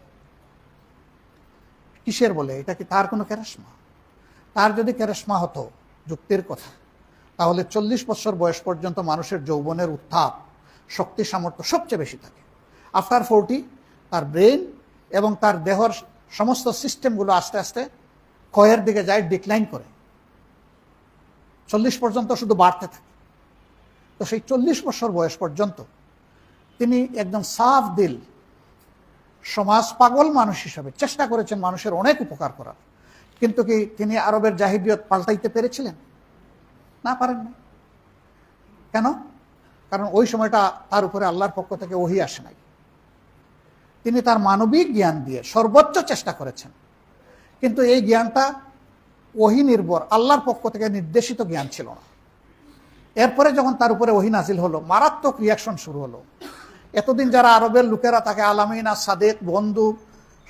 কিসের বলে? এটা কি তার কোনো ক্যারেশমা? তার যদি ক্যারেশমা হতো, যুক্তির কথা, তাহলে ৪০ বছর বয়স পর্যন্ত মানুষের যৌবনের উত্থাপ, শক্তি, সামর্থ্য সবচেয়ে বেশি থাকে। আফটার 40 তার ব্রেন এবং তার দেহর সমস্ত সিস্টেমগুলো আস্তে আস্তে ক্ষয়ের দিকে যায়, ডিক্লাইন করে। ৪০ পর্যন্ত শুধু বাড়তে থাকে। তো সেই ৪০ বছর বয়স পর্যন্ত তিনি একদম সাফ দিল, সমাজ পাগল মানুষ হিসাবে চেষ্টা করেছেন মানুষের অনেক উপকার করার। কিন্তু কি তিনি আরবের জাহিলিয়ত পাল্টাইতে পেরেছিলেন? না, পারেন না। কেন? কারণ ওই সময়টা তার উপরে আল্লাহর পক্ষ থেকে ওহী আসে নাই। তিনি তার মানবিক জ্ঞান দিয়ে সর্বোচ্চ চেষ্টা করেছেন, কিন্তু এই জ্ঞানটা ওহী নির্ভর, আল্লাহর পক্ষ থেকে নির্দেশিত জ্ঞান ছিল না। এরপরে যখন তার উপরে ওহী নাজিল হলো, মারাত্মক রিয়াকশন শুরু হলো। এতদিন যারা আরবের লোকেরা তাকে আলামিন আর সাদেক, বন্ধু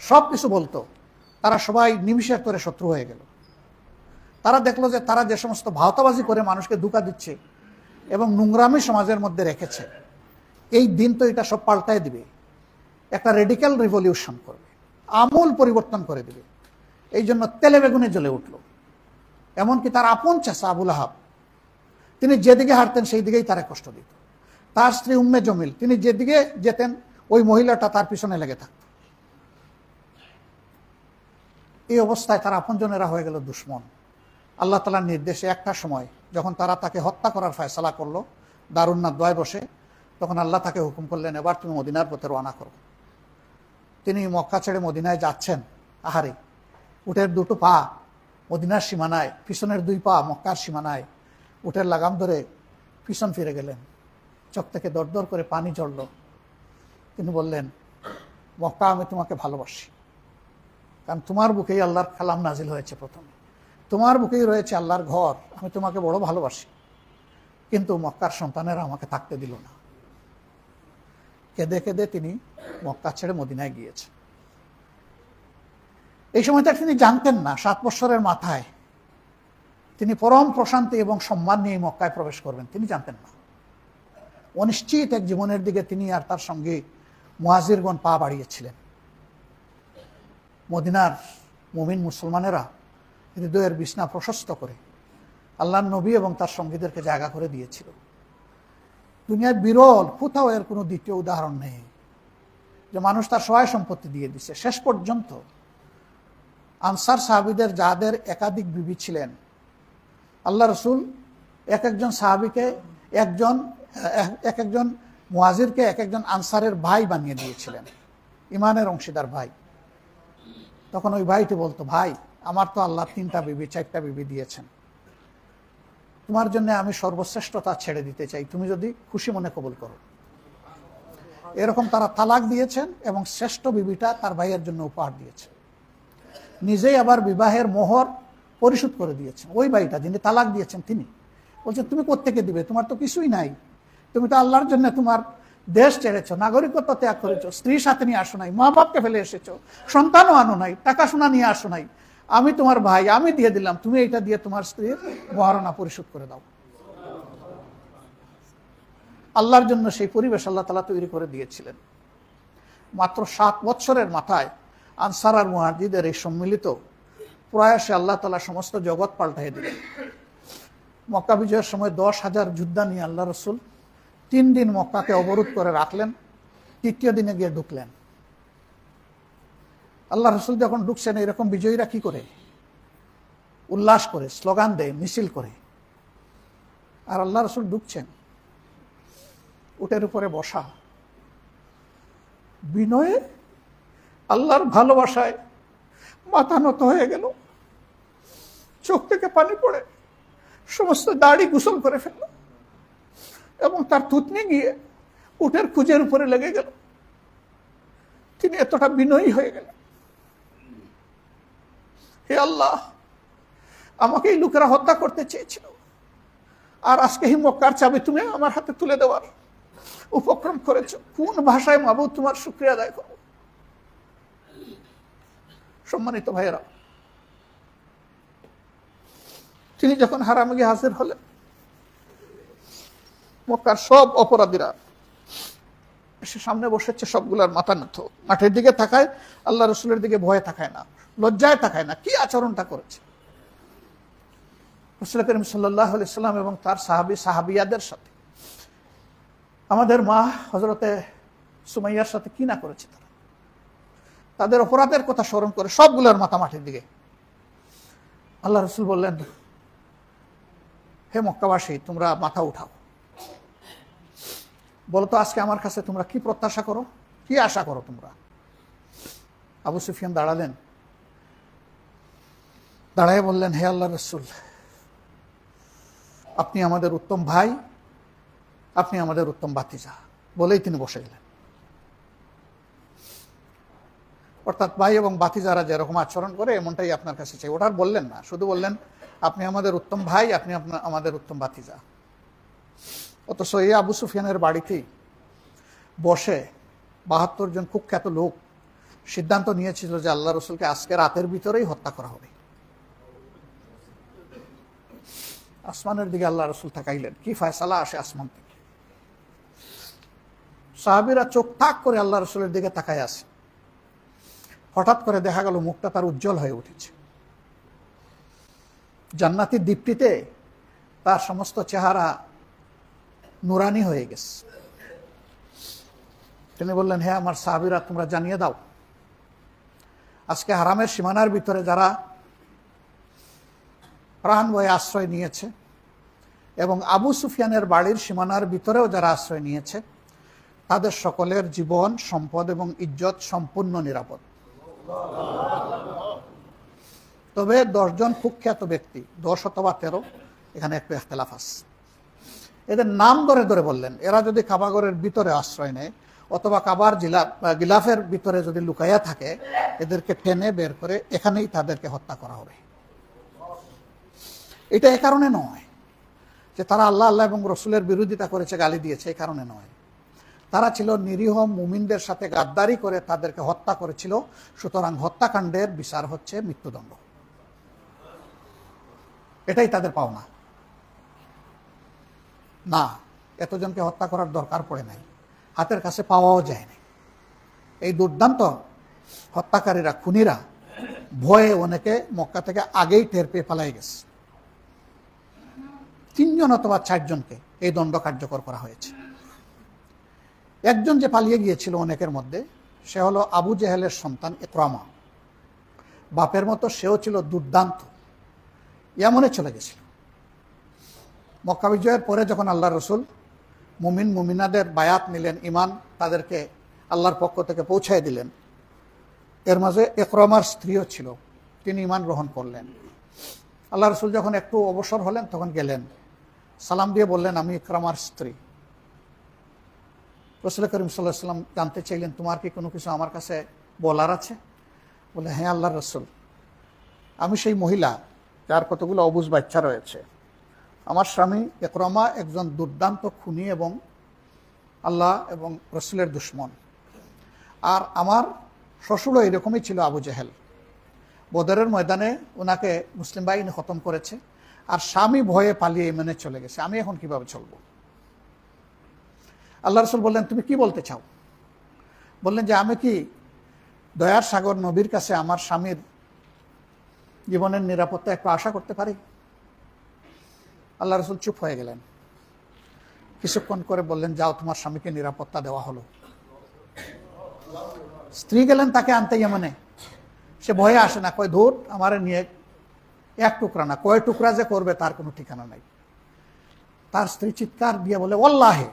সব কিছু বলতো, তারা সবাই নিমিষের করে শত্রু হয়ে গেল। তারা দেখলো যে তারা যে সমস্ত ভাওতাবাজি করে মানুষকে ধোঁকা দিচ্ছে এবং নোংরামি সমাজের মধ্যে রেখেছে, এই দিন তো এটা সব পাল্টায় দিবে, একটা রেডিক্যাল রিভলিউশন করবে, আমূল পরিবর্তন করে দিবে। এই জন্য তেলে বেগুনে জ্বলে উঠল। এমনকি তার আপন চাচা আবুল আহাব, তিনি যেদিকে হাঁটতেন সেই দিকেই তারা কষ্ট দিত। তার স্ত্রী উম্মে জমিল, তিনি যেদিকে যেতেন ওই মহিলাটা তার পিছনে লেগে থাকত। এই অবস্থায় তার আপনজনেরা হয়ে গেল দুশ্মন। আল্লাহ তাআলার নির্দেশে একটা সময় যখন তারা তাকে হত্যা করার ফয়সালা করলো দারুন নাদওয়ায় বসে, তখন আল্লাহ তাকে হুকুম করলেন, এবার তুমি মদিনার পথে রওনা করো। তিনি মক্কা ছেড়ে মদিনায় যাচ্ছেন। আহারে, উটের দুটো পা মদিনার সীমানায়, পিছনের দুই পা মক্কার সীমানায়, উটের লাগাম ধরে পিছন ফিরে গেলেন। চোখ থেকে দরদর করে পানি ঝরল। তিনি বললেন, মক্কা, আমি তোমাকে ভালোবাসি, কারণ তোমার বুকেই আল্লাহর কালাম নাজিল হয়েছে প্রথমে, তোমার বুকেই রয়েছে আল্লাহর ঘর, আমি তোমাকে বড় ভালোবাসি। কিন্তু মক্কার সন্তানেরা আমাকে থাকতে দিল না। কেঁদে কেঁদে তিনি মক্কা ছেড়ে মদিনায় গিয়েছেন। এই সময়টা তিনি জানতেন না 7 বছরের মাথায় তিনি পরম প্রশান্তি এবং সম্মান নিয়ে মক্কায় প্রবেশ করবেন, তিনি জানতেন না। অনিশ্চিত এক জীবনের দিকে তিনি আর তার সঙ্গে মুহাজিরগণ পা বাড়িয়েছিলেন। মদিনার মুমিন মুসলমানেরা হৃদয়ের বিছনা প্রশস্ত করে আল্লাহর নবী এবং তার সঙ্গীদেরকে জায়গা করে দিয়েছিল। দুনিয়ায় বিরল, কোথাও এর কোনো দ্বিতীয় উদাহরণ নেই যে মানুষ তার সহায় সম্পত্তি দিয়ে দিচ্ছে। শেষ পর্যন্ত আনসার সাহাবীদের যাদের একাধিক বিবি ছিলেন, আল্লাহ রসুল এক একজন সাহাবীকে এক একজন মুহাজিরকে এক একজন আনসারের ভাই বানিয়ে দিয়েছিলেন, ইমানের অংশীদার ভাই। তখন ওই ভাইটি বলতো, ভাই, আমার তো আল্লাহ 3টা বিবি 4টা বিবি দিয়েছেন, তোমার জন্য আমি সর্বশ্রেষ্ঠতা ছেড়ে দিতে চাই, তুমি যদি খুশি মনে কবুল করো। এরকম তারা তালাক দিয়েছেন এবং শ্রেষ্ঠ বিবিটা তার ভাইয়ের জন্য উপহার দিয়েছেন। নিজেই আবার বিবাহের মোহর পরিশোধ করে দিয়েছেন। ওই ভাইটা যিনি তালাক দিয়েছেন তিনি বলছেন, তুমি কোত্থেকে দিবে, তোমার তো কিছুই নাই, তুমি তো আল্লাহর জন্য তোমার দেশ ছেড়েছো, নাগরিকত্ব ত্যাগ করেছো, স্ত্রীর সাথে নিয়ে আসো নাই, মা বাপকে ফেলে এসেছো, সন্তানও আনো নাই, টাকা সোনা নিয়ে আসো নাই, আমি তোমার ভাই, আমি দিয়ে দিলাম, তুমি এটা দিয়ে তোমার স্ত্রীর মহারণা পরিশোধ করে দাও। আল্লাহর জন্য সেই পরিবেশ আল্লাহ তাআলা তৈরি করে দিয়েছিলেন। মাত্র 7 বছরের মাথায় আনসার আর মুহাজিরদের এই সম্মিলিত প্রয়াসে আল্লাহ তাআলা সমস্ত জগৎ পাল্টাই দিলেন। মক্কা বিজয়ের সময় 10,000 যোদ্ধা নিয়ে আল্লাহ রসুল 3 দিন মক্কাকে অবরোধ করে রাখলেন। 3য় দিনে গিয়ে ঢুকলেন। আল্লাহ রসুল যখন ঢুকছেন, এরকম বিজয়ীরা কি করে? উল্লাস করে, স্লোগান দেয়, মিছিল করে। আর আল্লাহ রসুল ঢুকছেন, উটের উপরে বসা, বিনয়ে আল্লাহর ভালোবাসায় মাথা নত হয়ে গেল, চোখ থেকে পানি পড়ে সমস্ত দাড়ি গোসল করে ফেলল এবং তার থুতনি গিয়ে উটের খুঁজের উপরে লেগে গেল। তিনি এতটা বিনয়ী হয়ে গেলেন, হে আল্লাহ, আমাকে এই লোকেরা হত্যা করতে চেয়েছিল, আর আজকে এই মক্কার চাবি তুমি আমার হাতে তুলে দেওয়ার উপক্রম করেছ। কোন ভাষায় মাবুদ তোমার শুকরিয়া আদায় করব? সম্মানিত ভাইয়েরা, তিনি যখন হারামে গিয়ে হাজির হলেন, মক্কার সব অপরাধীরা এসে সামনে বসেছে, সবগুলার মাথা নত, মাঠের দিকে তাকায়, আল্লাহ রসুলের দিকে ভয়ে তাকায় না, লজ্জায় তাকায় না। কি আচরণটা করেছে রাসূল করিম সাল্লাল্লাহু আলাইহি সাল্লাম এবং তার সাহাবিয়াদের সাথে, আমাদের মা হযরতে সুমাইয়ার সাথে কি না করেছে তারা। তাদের অপরাধের কথা স্মরণ করে সবগুলোর মাথা মাটির দিকে। আল্লাহ রসুল বললেন, হে মক্কাবাসী, তোমরা মাথা উঠাও, বলতো আজকে আমার কাছে তোমরা কি প্রত্যাশা করো, কি আশা করো তোমরা? আবু সুফিয়ান দাঁড়ালেন, দাঁড়ায় বললেন, হে আল্লাহ রসুল, আপনি আমাদের উত্তম ভাই, আপনি আমাদের উত্তম ভাতিজা। বলেই তিনি বসে গেলেন। অর্থাৎ ভাই এবং ভাতিজারা যেরকম আচরণ করে এমনটাই আপনার কাছে চাই। ওটার বললেন না, শুধু বললেন আপনি আমাদের উত্তম ভাই, আপনি আমাদের উত্তম ভাতিজা। অথচ এই আবু সুফিয়ানের বাড়িতেই বসে ৭২ জন কুখ্যাত লোক সিদ্ধান্ত নিয়েছিল যে আল্লাহ রসুলকে আজকে রাতের ভিতরেই হত্যা করা হবে। আসমানের দিকে আল্লাহ রসুল তাকাইলেন, কি ফয়সালা আসে আসমান থেকে। সাহাবীরা চোখ তাক করে আল্লাহ রসুলের দিকে তাকায় আছে। হঠাৎ করে দেখা গেল মুখটা তার উজ্জ্বল হয়ে উঠেছে, জান্নাতি দীপ্তিতে তার সমস্ত চেহারা নুরানি হয়ে গেছে। তিনি বললেন, হে আমার সাহাবীরা, তোমরা জানিয়ে দাও, আজকে হারামের সীমানার ভিতরে যারা প্রাণ বয়ে আশ্রয় নিয়েছে এবং আবু সুফিয়ানের বাড়ির সীমানার ভিতরেও যারা আশ্রয় নিয়েছে, তাদের সকলের জীবন, সম্পদ এবং ইজ্জত সম্পূর্ণ নিরাপদ। তবে 10 জন কুখ্যাত ব্যক্তি, 10 অথবা 13, এখানে একটু ইখতিলাফ আছে, এদের নাম ধরে ধরে বললেন, এরা যদি কাবাগরের ভিতরে আশ্রয় নেয় অথবা কাবার গিলাফের ভিতরে যদি লুকাইয়া থাকে, এদেরকে টেনে বের করে এখানেই তাদেরকে হত্যা করা হবে। এটা এ কারণে নয় যে তারা আল্লাহ আল্লাহ এবং রসুলের বিরোধিতা করেছে, গালি দিয়েছে, এই কারণে নয়। তারা ছিল নিরীহ মুমিনদের সাথে গাদ্দারি করে তাদেরকে হত্যা করেছিল, সুতরাং হত্যাকাণ্ডের বিচার হচ্ছে মৃত্যুদণ্ড। এটাই তাদের পাওনা। না, এতজনকে হত্যা করার দরকার পড়ে নাই, হাতের কাছে পাওয়াও যায়নি। এই দুর্দান্ত হত্যাকারীরা, খুনিরা ভয়ে অনেকে মক্কা থেকে আগেই টের পেয়ে পালাই গেছে। 3 জন অথবা 4 জনকে এই দণ্ড কার্যকর করা হয়েছে। একজন যে পালিয়ে গিয়েছিল অনেকের মধ্যে, সে হলো আবু জেহেলের সন্তান ইকরামা। বাপের মতো সেও ছিল দুর্দান্ত, ইয়ামনে চলে গেছিল। মক্কা বিজয়ের পরে যখন আল্লাহ রসুল মুমিন মুমিনাদের বায়াত নিলেন, ইমান তাদেরকে আল্লাহর পক্ষ থেকে পৌঁছায় দিলেন, এর মাঝে ইকরামার স্ত্রীও ছিল, তিনি ইমান গ্রহণ করলেন। আল্লাহ রসুল যখন একটু অবসর হলেন তখন গেলেন, সালাম দিয়ে বললেন, আমি ইকরামার স্ত্রী। রাসূল করিম সাল্লাল্লাহু আলাইহি ওয়াসাল্লাম জানতে চাইলেন, তোমার কি কোনো কিছু আমার কাছে বলার আছে? বলে, হ্যাঁ আল্লাহর রসুল, আমি সেই মহিলা যার কতগুলো অবুঝ বাচ্চা রয়েছে। আমার স্বামী ইকরামা একজন দুর্দান্ত খুনি এবং আল্লাহ এবং রসুলের দুশমন। আর আমার শ্বশুরও এরকমই ছিল, আবু জেহেল। বদরের ময়দানে ওনাকে মুসলিম বাহিনী খতম করেছে, আর স্বামী ভয়ে পালিয়ে ইয়েমেনে চলে গেছে। আমি এখন কিভাবে চলবো? আল্লাহ রসুল বললেন, তুমি কি বলতে চাও? বললেন যে, আমি কি দয়ার সাগর নবীর কাছে আমার স্বামীর জীবনের নিরাপত্তা একটু আশা করতে পারি? আল্লাহ রসুল চুপ হয়ে গেলেন। কিছুক্ষণ করে বললেন, যাও, তোমার স্বামীকে নিরাপত্তা দেওয়া হলো। স্ত্রী গেলেন তাকে আনতে ইয়েমেনে। সে ভয়ে আসে না, কয় ধূর, আমার নিয়ে এক টুকরা না, কয় টুকরা যে করবে তার কোনো ঠিকানা নাই। তার স্ত্রী চিৎকার দিয়ে বলে, ওয়াল্লাহে,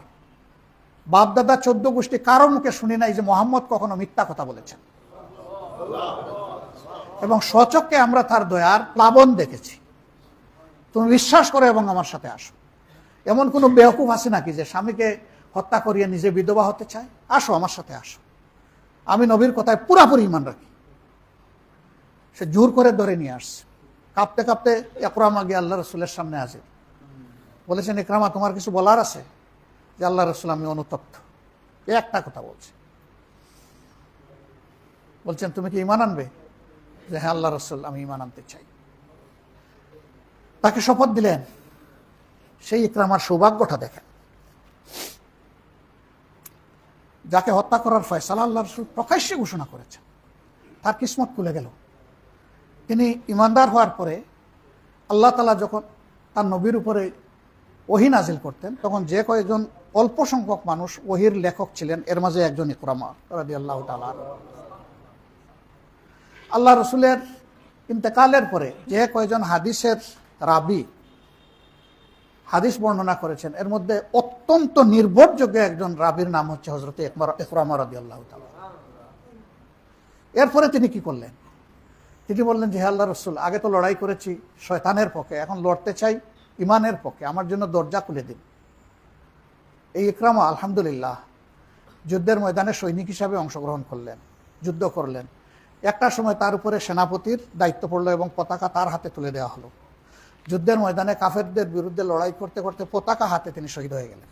বাপদাদা 14 গোষ্ঠী কারো মুখে শুনি নাই যে মোহাম্মদ কখনো মিথ্যা কথা বলেছেন, এবং স্বচক্ষে আমরা তার দয়ার প্লাবন দেখেছি। তুমি বিশ্বাস করো এবং আমার সাথে আসো। এমন কোনো বেওকুফ আছে নাকি যে স্বামীকে হত্যা করিয়ে নিজে বিধবা হতে চায়? আসো, আমার সাথে আসো, আমি নবীর কথায় পুরাপুরি ঈমান রাখি। সে জোর করে ধরে নিয়ে আসছে। কাঁপতে কাঁপতে ইকরামা গিয়ে আল্লাহ রসুলের সামনে হাজির। বলেছেন, ইকরামা, তোমার কিছু বলার আছে? যে আল্লাহ রসুল, আমি অনুতপ্ত, একটা কথা বলছি। বলছেন, তুমি কি ঈমান আনবে? যে হ্যাঁ আল্লাহ রসুল, আমি ঈমান আনতে চাই। তাকে শপথ দিলেন। সেই ইকরামার সৌভাগ্যটা দেখেন, যাকে হত্যা করার ফয়সালা আল্লাহ রসুল প্রকাশ্যে ঘোষণা করেছেন, তার কিসমত খুলে গেল। তিনি ইমানদার হওয়ার পরে আল্লাহ তাআলা যখন তার নবীর উপরে ওহী নাজিল করতেন, তখন যে কয়েকজন অল্প সংখ্যক মানুষ ওহীর লেখক ছিলেন, এর মাঝে একজন ইকরামা রাদিয়াল্লাহু তাআলা। আল্লাহ রসুলের ইন্তেকালের পরে যে কয়েকজন হাদিসের রাবি হাদিস বর্ণনা করেছেন, এর মধ্যে অত্যন্ত নির্ভরযোগ্য একজন রাবির নাম হচ্ছে হযরত ইকরামা রাদিয়াল্লাহু তাআলা। এরপরে তিনি কি করলেন? তিনি বললেন যে, হে আল্লাহ রসুল, আগে তো লড়াই করেছি শয়তানের পক্ষে, এখন লড়তে চাই ইমানের পক্ষে, আমার জন্য দরজা খুলে দিন। এই ইকরামা আলহামদুলিল্লাহ যুদ্ধের ময়দানে সৈনিক হিসাবে অংশগ্রহণ করলেন, যুদ্ধ করলেন। একটা সময় তার উপরে সেনাপতির দায়িত্ব পড়লো এবং পতাকা তার হাতে তুলে দেওয়া হলো। যুদ্ধের ময়দানে কাফেরদের বিরুদ্ধে লড়াই করতে করতে পতাকা হাতে তিনি শহীদ হয়ে গেলেন।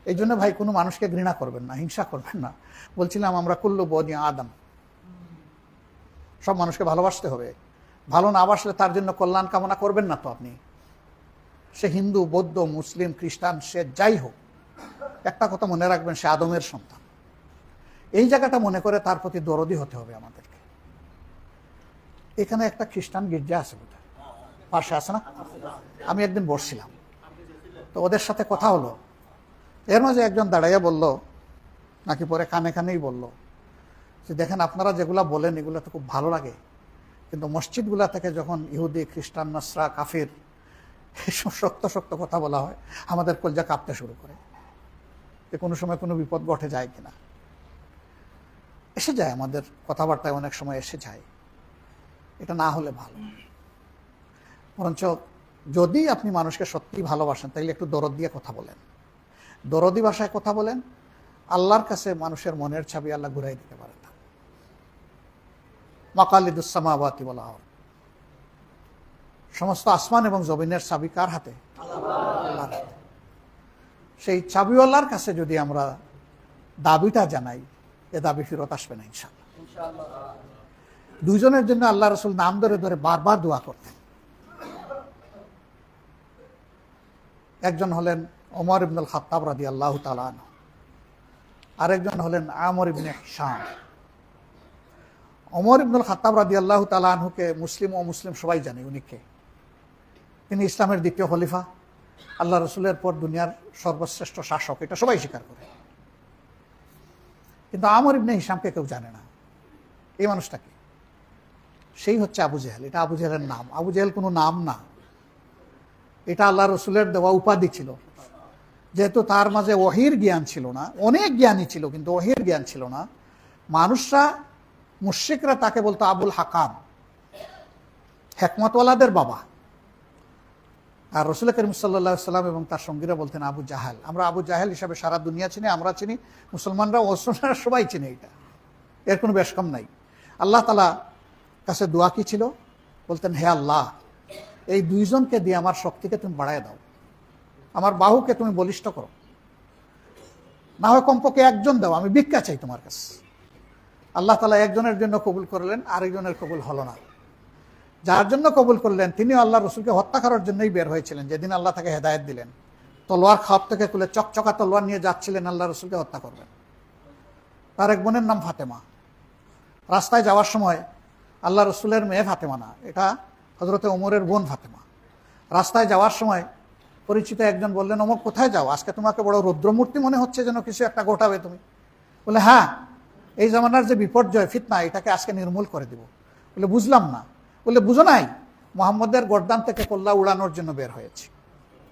এই জন্য ভাই কোনো মানুষকে ঘৃণা করবেন না, হিংসা করবেন না। বলছিলাম আমরা কুল্লু বনি আদম, সব মানুষকে ভালোবাসতে হবে। ভালো না বাসলে তার জন্য কল্যাণ কামনা করবেন না তো আপনি। সে হিন্দু, বৌদ্ধ, মুসলিম, খ্রিস্টান, সে যাই হোক, একটা কথা মনে রাখবেন, সে আদমের সন্তান। এই জায়গাটা মনে করে তার প্রতি দরদি হতে হবে আমাদেরকে। এখানে একটা খ্রিস্টান গির্জা আছে বোধহয়, পাশে আছে না? আমি একদিন বসছিলাম, তো ওদের সাথে কথা হলো। এর মাঝে একজন দাঁড়াইয়া বলল, নাকি পরে কানে কানেই বলল, যে দেখেন আপনারা যেগুলা বলেন এগুলো তো খুব ভালো লাগে, কিন্তু মসজিদগুলা থেকে যখন ইহুদি, খ্রিস্টান, নাসরা, কাফির এসব শক্ত শক্ত কথা বলা হয়, আমাদের কলজা কাঁপতে শুরু করে, যে কোনো সময় কোনো বিপদ ঘটে যায় কিনা। এসে যায়, আমাদের কথাবার্তায় অনেক সময় এসে যায়। এটা না হলে ভালো। বরঞ্চ যদি আপনি মানুষকে সত্যি ভালোবাসেন, তাইলে একটু দরদ দিয়ে কথা বলেন, দরদি ভাষায় কথা বলেন। আল্লাহর কাছে মানুষের মনের চাবি আল্লাহ ঘুরাই দিতে পারে না। মাকালিদুস সামাওয়াতি ওয়াল আরদ, সমস্ত আসমান এবং জমিনের চাবি কার হাতে? আল্লাহর হাতে। সেই চাবিওয়ালার কাছে যদি আমরা দাবিটা জানাই, এ দাবি ফেরত আসবে না ইনশাআল্লাহ। দুইজনের জন্য আল্লাহ রাসূল নাম ধরে ধরে বারবার দোয়া করতেন। একজন হলেন ওমর ইবনুল খাত্তাব রাদিয়াল্লাহু তাআলা আনহু, আরেকজন হলেন আমর ইবনে হিশাম। ওমর ইবনুল খাত্তাব রাদিয়াল্লাহু তাআলা আনহুকে মুসলিম ও মুসলিম সবাই জানে উনি কে। তিনি ইসলামের দ্বিতীয় খলিফা, আল্লাহ রসুলের পর দুনিয়ার সর্বশ্রেষ্ঠ শাসক, এটা সবাই স্বীকার করে। কিন্তু আমর ইবনে হিশামকে কেউ জানে না। এই মানুষটাকে, সেই হচ্ছে আবু জেহেল। এটা আবু জেহেলের নাম। আবু জেহেল কোনো নাম না, এটা আল্লাহ রসুলের দেওয়া উপাধি ছিল। যেহেতু তার মাঝে ওহীর জ্ঞান ছিল না, অনেক জ্ঞানী ছিল কিন্তু ওহীর জ্ঞান ছিল না, মানুষরা, মুশরিকরা তাকে বলতো আবুল হাকাম, হেকমতওয়ালাদের বাবা। আর রসুল করিম সাল্লাল্লাহু আলাইহি সাল্লাম এবং তার সঙ্গীরা বলতেন আবু জাহেল। আমরা আবু জাহেল হিসাবে সারা দুনিয়া চিনি, আমরা চিনি, মুসলমানরা, মুসলমানরা সবাই চিনি। এটা, এর কোনো বেশ কম নাই। আল্লাহ তাআলা কাছে দোয়া কি ছিল? বলতেন, হে আল্লাহ, এই দুইজনকে দিয়ে আমার শক্তিকে তুমি বাড়ায় দাও, আমার বাহুকে তুমি বলিষ্ঠ করো, না হয় কমপক্ষে একজন দাও, আমি ভিক্ষা চাই তোমার কাছে। আল্লাহ তাআলা একজনের জন্য কবুল করলেন, আরেকজনের কবুল হলো না। যার জন্য কবুল করলেন তিনি আল্লাহ রসুলকে হত্যা করার জন্যই বের হয়েছিলেন। যেদিন আল্লাহ তাকে হেদায়েত দিলেন, তলোয়ার খাপ থেকে খুলে চকচকা তলোয়ার নিয়ে যাচ্ছিলেন আল্লাহ রসুলকে হত্যা করবেন। তার এক বোনের নাম ফাতেমা। রাস্তায় যাওয়ার সময়, আল্লাহ রসুলের মেয়ে ফাতেমা না, এটা হযরতে ওমরের বোন ফাতেমা। রাস্তায় যাওয়ার সময় পরিচিত একজন বললেন, ওমর কোথায় যাও? আজকে তোমাকে বড় রৌদ্রমূর্তি মনে হচ্ছে, যেন কিছু একটা ঘটাবে তুমি। বলে, হ্যাঁ, এই জামানার যে বিপর্যয়, ফিতনা, এটাকে আজকে নির্মূল করে দিব। বলে, বুঝলাম না। বলে, বুঝো নাই, মুহাম্মদের গর্দান থেকে কল্লা উড়ানোর জন্য বের হয়েছে।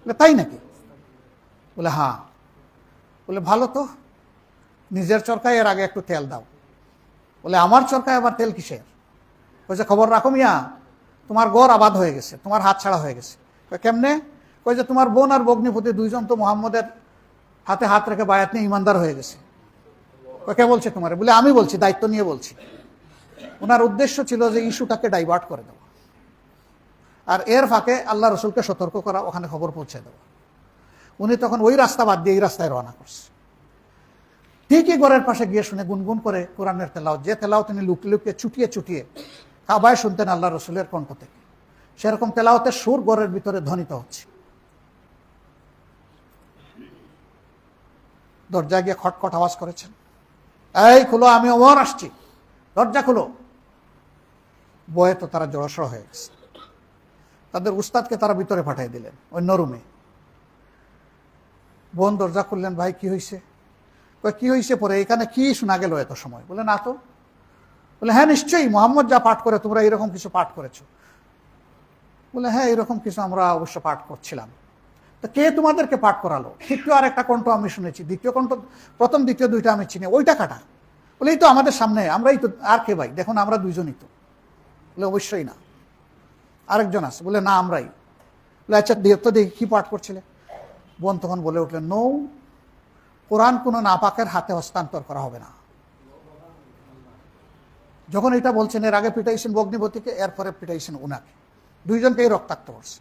বলে, তাই নাকি? বলে, হ্যাঁ। বলে, ভালো তো, নিজের চরকায় এর আগে একটু তেল দাও। বলে, আমার চরকায় আবার তেল কিসের? বলছে, খবর রাখো মিয়া, তোমার গড় আবাদ হয়ে গেছে, তোমার হাত ছাড়া হয়ে গেছে। কেমনে? কই যে তোমার বোন আর ভগ্নিপতি দুইজন তো মুহাম্মদের হাতে হাত রেখে বায়াত নিয়ে ইমানদার হয়ে গেছে। কে বলছে তোমার? বলে, আমি বলছি, দায়িত্ব নিয়ে বলছি। ওনার উদ্দেশ্য ছিল যে ইস্যুটাকে ডাইভার্ট করে দেওয়া, আর এর ফাঁকে আল্লাহ রসুলকে সতর্ক করা, ওখানে খবর পৌঁছে দেওয়া। উনি তখন ওই রাস্তা বাদ দিয়ে এই রাস্তায় রওনা করছে। ঠিকই ঘরের পাশে গিয়ে শুনে গুনগুন করে কোরআনের তেলাওয়াত, যে তেলাওয়াত তিনি লুকিয়ে লুকিয়ে চুটিয়ে চুটিয়ে কাবায় শুনতেন আল্লাহ রসুলের কণ্ঠ থেকে, সেরকম তেলাওয়াতের সুর ঘরের ভিতরে ধ্বনিত হচ্ছে। দরজায় গিয়ে খটখট আওয়াজ করেছেন, এই খুলো, আমি ওমর আসছি, দরজা খুলো। বয়ে তো তারা জড়সড় হয়ে গেছে। তাদের উস্তাদকে তারা ভিতরে পাঠিয়ে দিলেন, অন্য রুমে। বোন দরজা খুললেন, ভাই কি হয়েছে? কি হয়েছে? পরে এখানে কি শোনা গেল এত সময়? বলে, না তো। বলে, হ্যাঁ নিশ্চয়ই, মুহাম্মদ যা পাঠ করে তোমরা এরকম কিছু পাঠ করেছো। বলে, হ্যাঁ এরকম কিছু আমরা অবশ্য পাঠ করছিলাম। তো কে তোমাদেরকে পাঠ করালো? তৃতীয় আর একটা কণ্ঠ আমি শুনেছি, দ্বিতীয় কণ্ঠ, প্রথম দ্বিতীয় দুইটা আমি চিনি, ওইটা কাটা। বলে, এই তো আমাদের সামনে, আমরাই তো, আর কে ভাই? দেখুন আমরা দুইজনই তো। বলে, অবশ্যই না, আরেকজন আছে। বলে, না আমরাই। বলে, আচ্ছা তো দেখি কি পাঠ করছিলে? বোন তখন বলে উঠলেন, নৌ, কোরআন কোনো নাপাকের হাতে হস্তান্তর করা হবে না। যখন এটা বলছেন, এর আগে পিটাইছেন ভগ্নিপতিকে, এরপরে পিটাইছেন উনাকে। দুইজনকেই রক্তাক্ত করছে।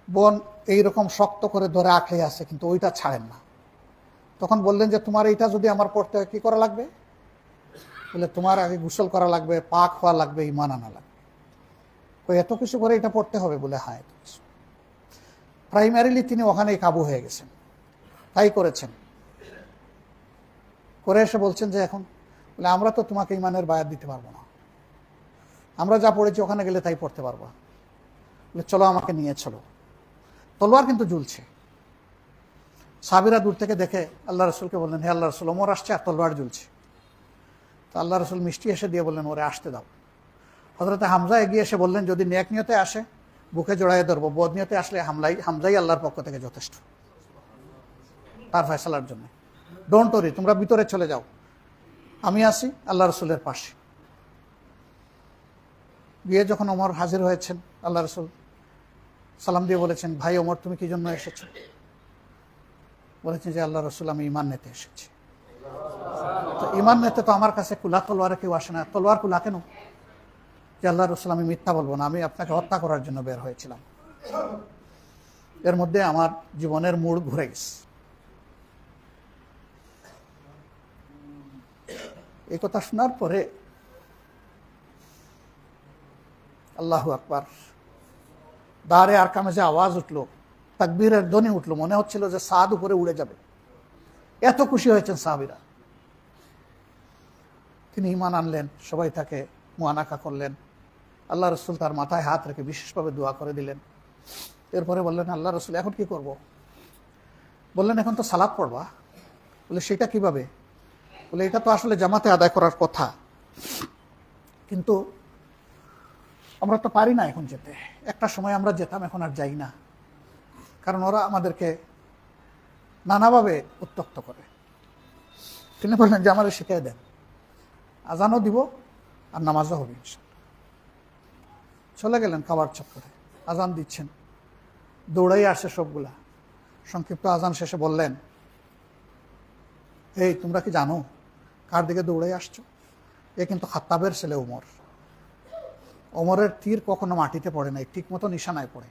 বোন এইরকম শক্ত করে ধরে আঁকড়ে আছে, কিন্তু ওইটা ছাড়েন না। তখন বললেন যে তোমার এইটা যদি আমার পড়তে হয় কি করা লাগবে? বলে তোমার আগে গোসল করা লাগবে, পাক হওয়া লাগবে, ঈমান আনা লাগবে। এত কিছু করে এটা পড়তে হবে? বলে হ্যাঁ, এত কিছু। প্রাইমারিলি তিনি ওখানেই কাবু হয়ে গেছেন, তাই করেছেন। করে এসে বলছেন যে এখন বলে আমরা তো তোমাকে ঈমানের বায়াত দিতে পারবো না, আমরা যা পড়েছি ওখানে গেলে তাই পড়তে পারবো। বলে চলো আমাকে নিয়ে চলো। তলোয়ার কিন্তু ঝুলছে। সাহাবীরা দূর থেকে দেখে আল্লাহ রসুলকে বললেন, হে আল্লাহ রসুল, ওমর আসছে আর তলোয়ার ঝুলছে। তো আল্লাহ রসুল মিষ্টি এসে দিয়ে বললেন, ওরে আসতে দাও। হযরতে হামজা এগিয়ে এসে বললেন, যদি নেক নিয়তে আসে বুকে জড়াইয়ে ধরবো, বদ নিয়তে আসলে হামজাই আল্লাহর পক্ষ থেকে যথেষ্ট তার ফয়সালার জন্য। ডোন্ট ওরি, তোমরা ভিতরে চলে যাও, আমি আসি আল্লাহ রসুলের পাশে। গিয়ে যখন ওমর হাজির হয়েছেন, আল্লাহ রসুল সালাম দিয়ে বলেছেন, ভাই ওমর, তুমি কি জন্য এসেছো? বলেছেন যে আল্লাহ রসুল, আমি ঈমান নিতে এসেছি। তো ঈমান নিতে তো আমার কাছে কুলা তলোয়ারে কেউ আসে না। তলোয়ার কুলা কেন? যে আল্লাহ রসুল, আমি মিথ্যা বলবো না, আমি আপনাকে হত্যা করার জন্য বের হয়েছিলাম। এর মধ্যে আমার জীবনের মোড় ঘুরে গেছে। এই কথা শোনার পরে আল্লাহু আকবার, দাঁড়ে আর কামে যে আওয়াজ উঠলো, তাকবীরের ধ্বনি উঠলো, মনে হচ্ছিল যে সাদ উপরে উড়ে যাবে। এত খুশি হয়েছেন সাহাবীরা। তিনি ঈমান আনলেন, সবাই তাকে মুআনাকা করলেন। আল্লাহ রসুল তার মাথায় হাত রেখে বিশেষভাবে দোয়া করে দিলেন। এরপরে বললেন, আল্লাহ রসুল, এখন কি করব? বললেন, এখন তো সালাত পড়বা। বলে সেটা কিভাবে? বলে এটা তো আসলে জামাতে আদায় করার কথা, কিন্তু আমরা তো পারি না এখন যেতে। একটা সময় আমরা যেতাম, এখন আর যাই না, কারণ ওরা আমাদেরকে নানাভাবে উত্ত্যক্ত করে। তিনি বললেন যে আমাদের শিখিয়ে দেন, আজানও দিব আর নামাজও হবে ইনশাআল্লাহ। চলে গেলেন খাবার চক্করে, আজান দিচ্ছেন, দৌড়াই আসছে সবগুলা। সংক্ষিপ্ত আজান শেষে বললেন, এই তোমরা কি জানো কার দিকে দৌড়াই আসছো? এ কিন্তু খাত্তাবের ছেলে ওমর। ওমরের তীর কখনো মাটিতে পড়ে নাই, ঠিক মতো নিশানায় পড়ে।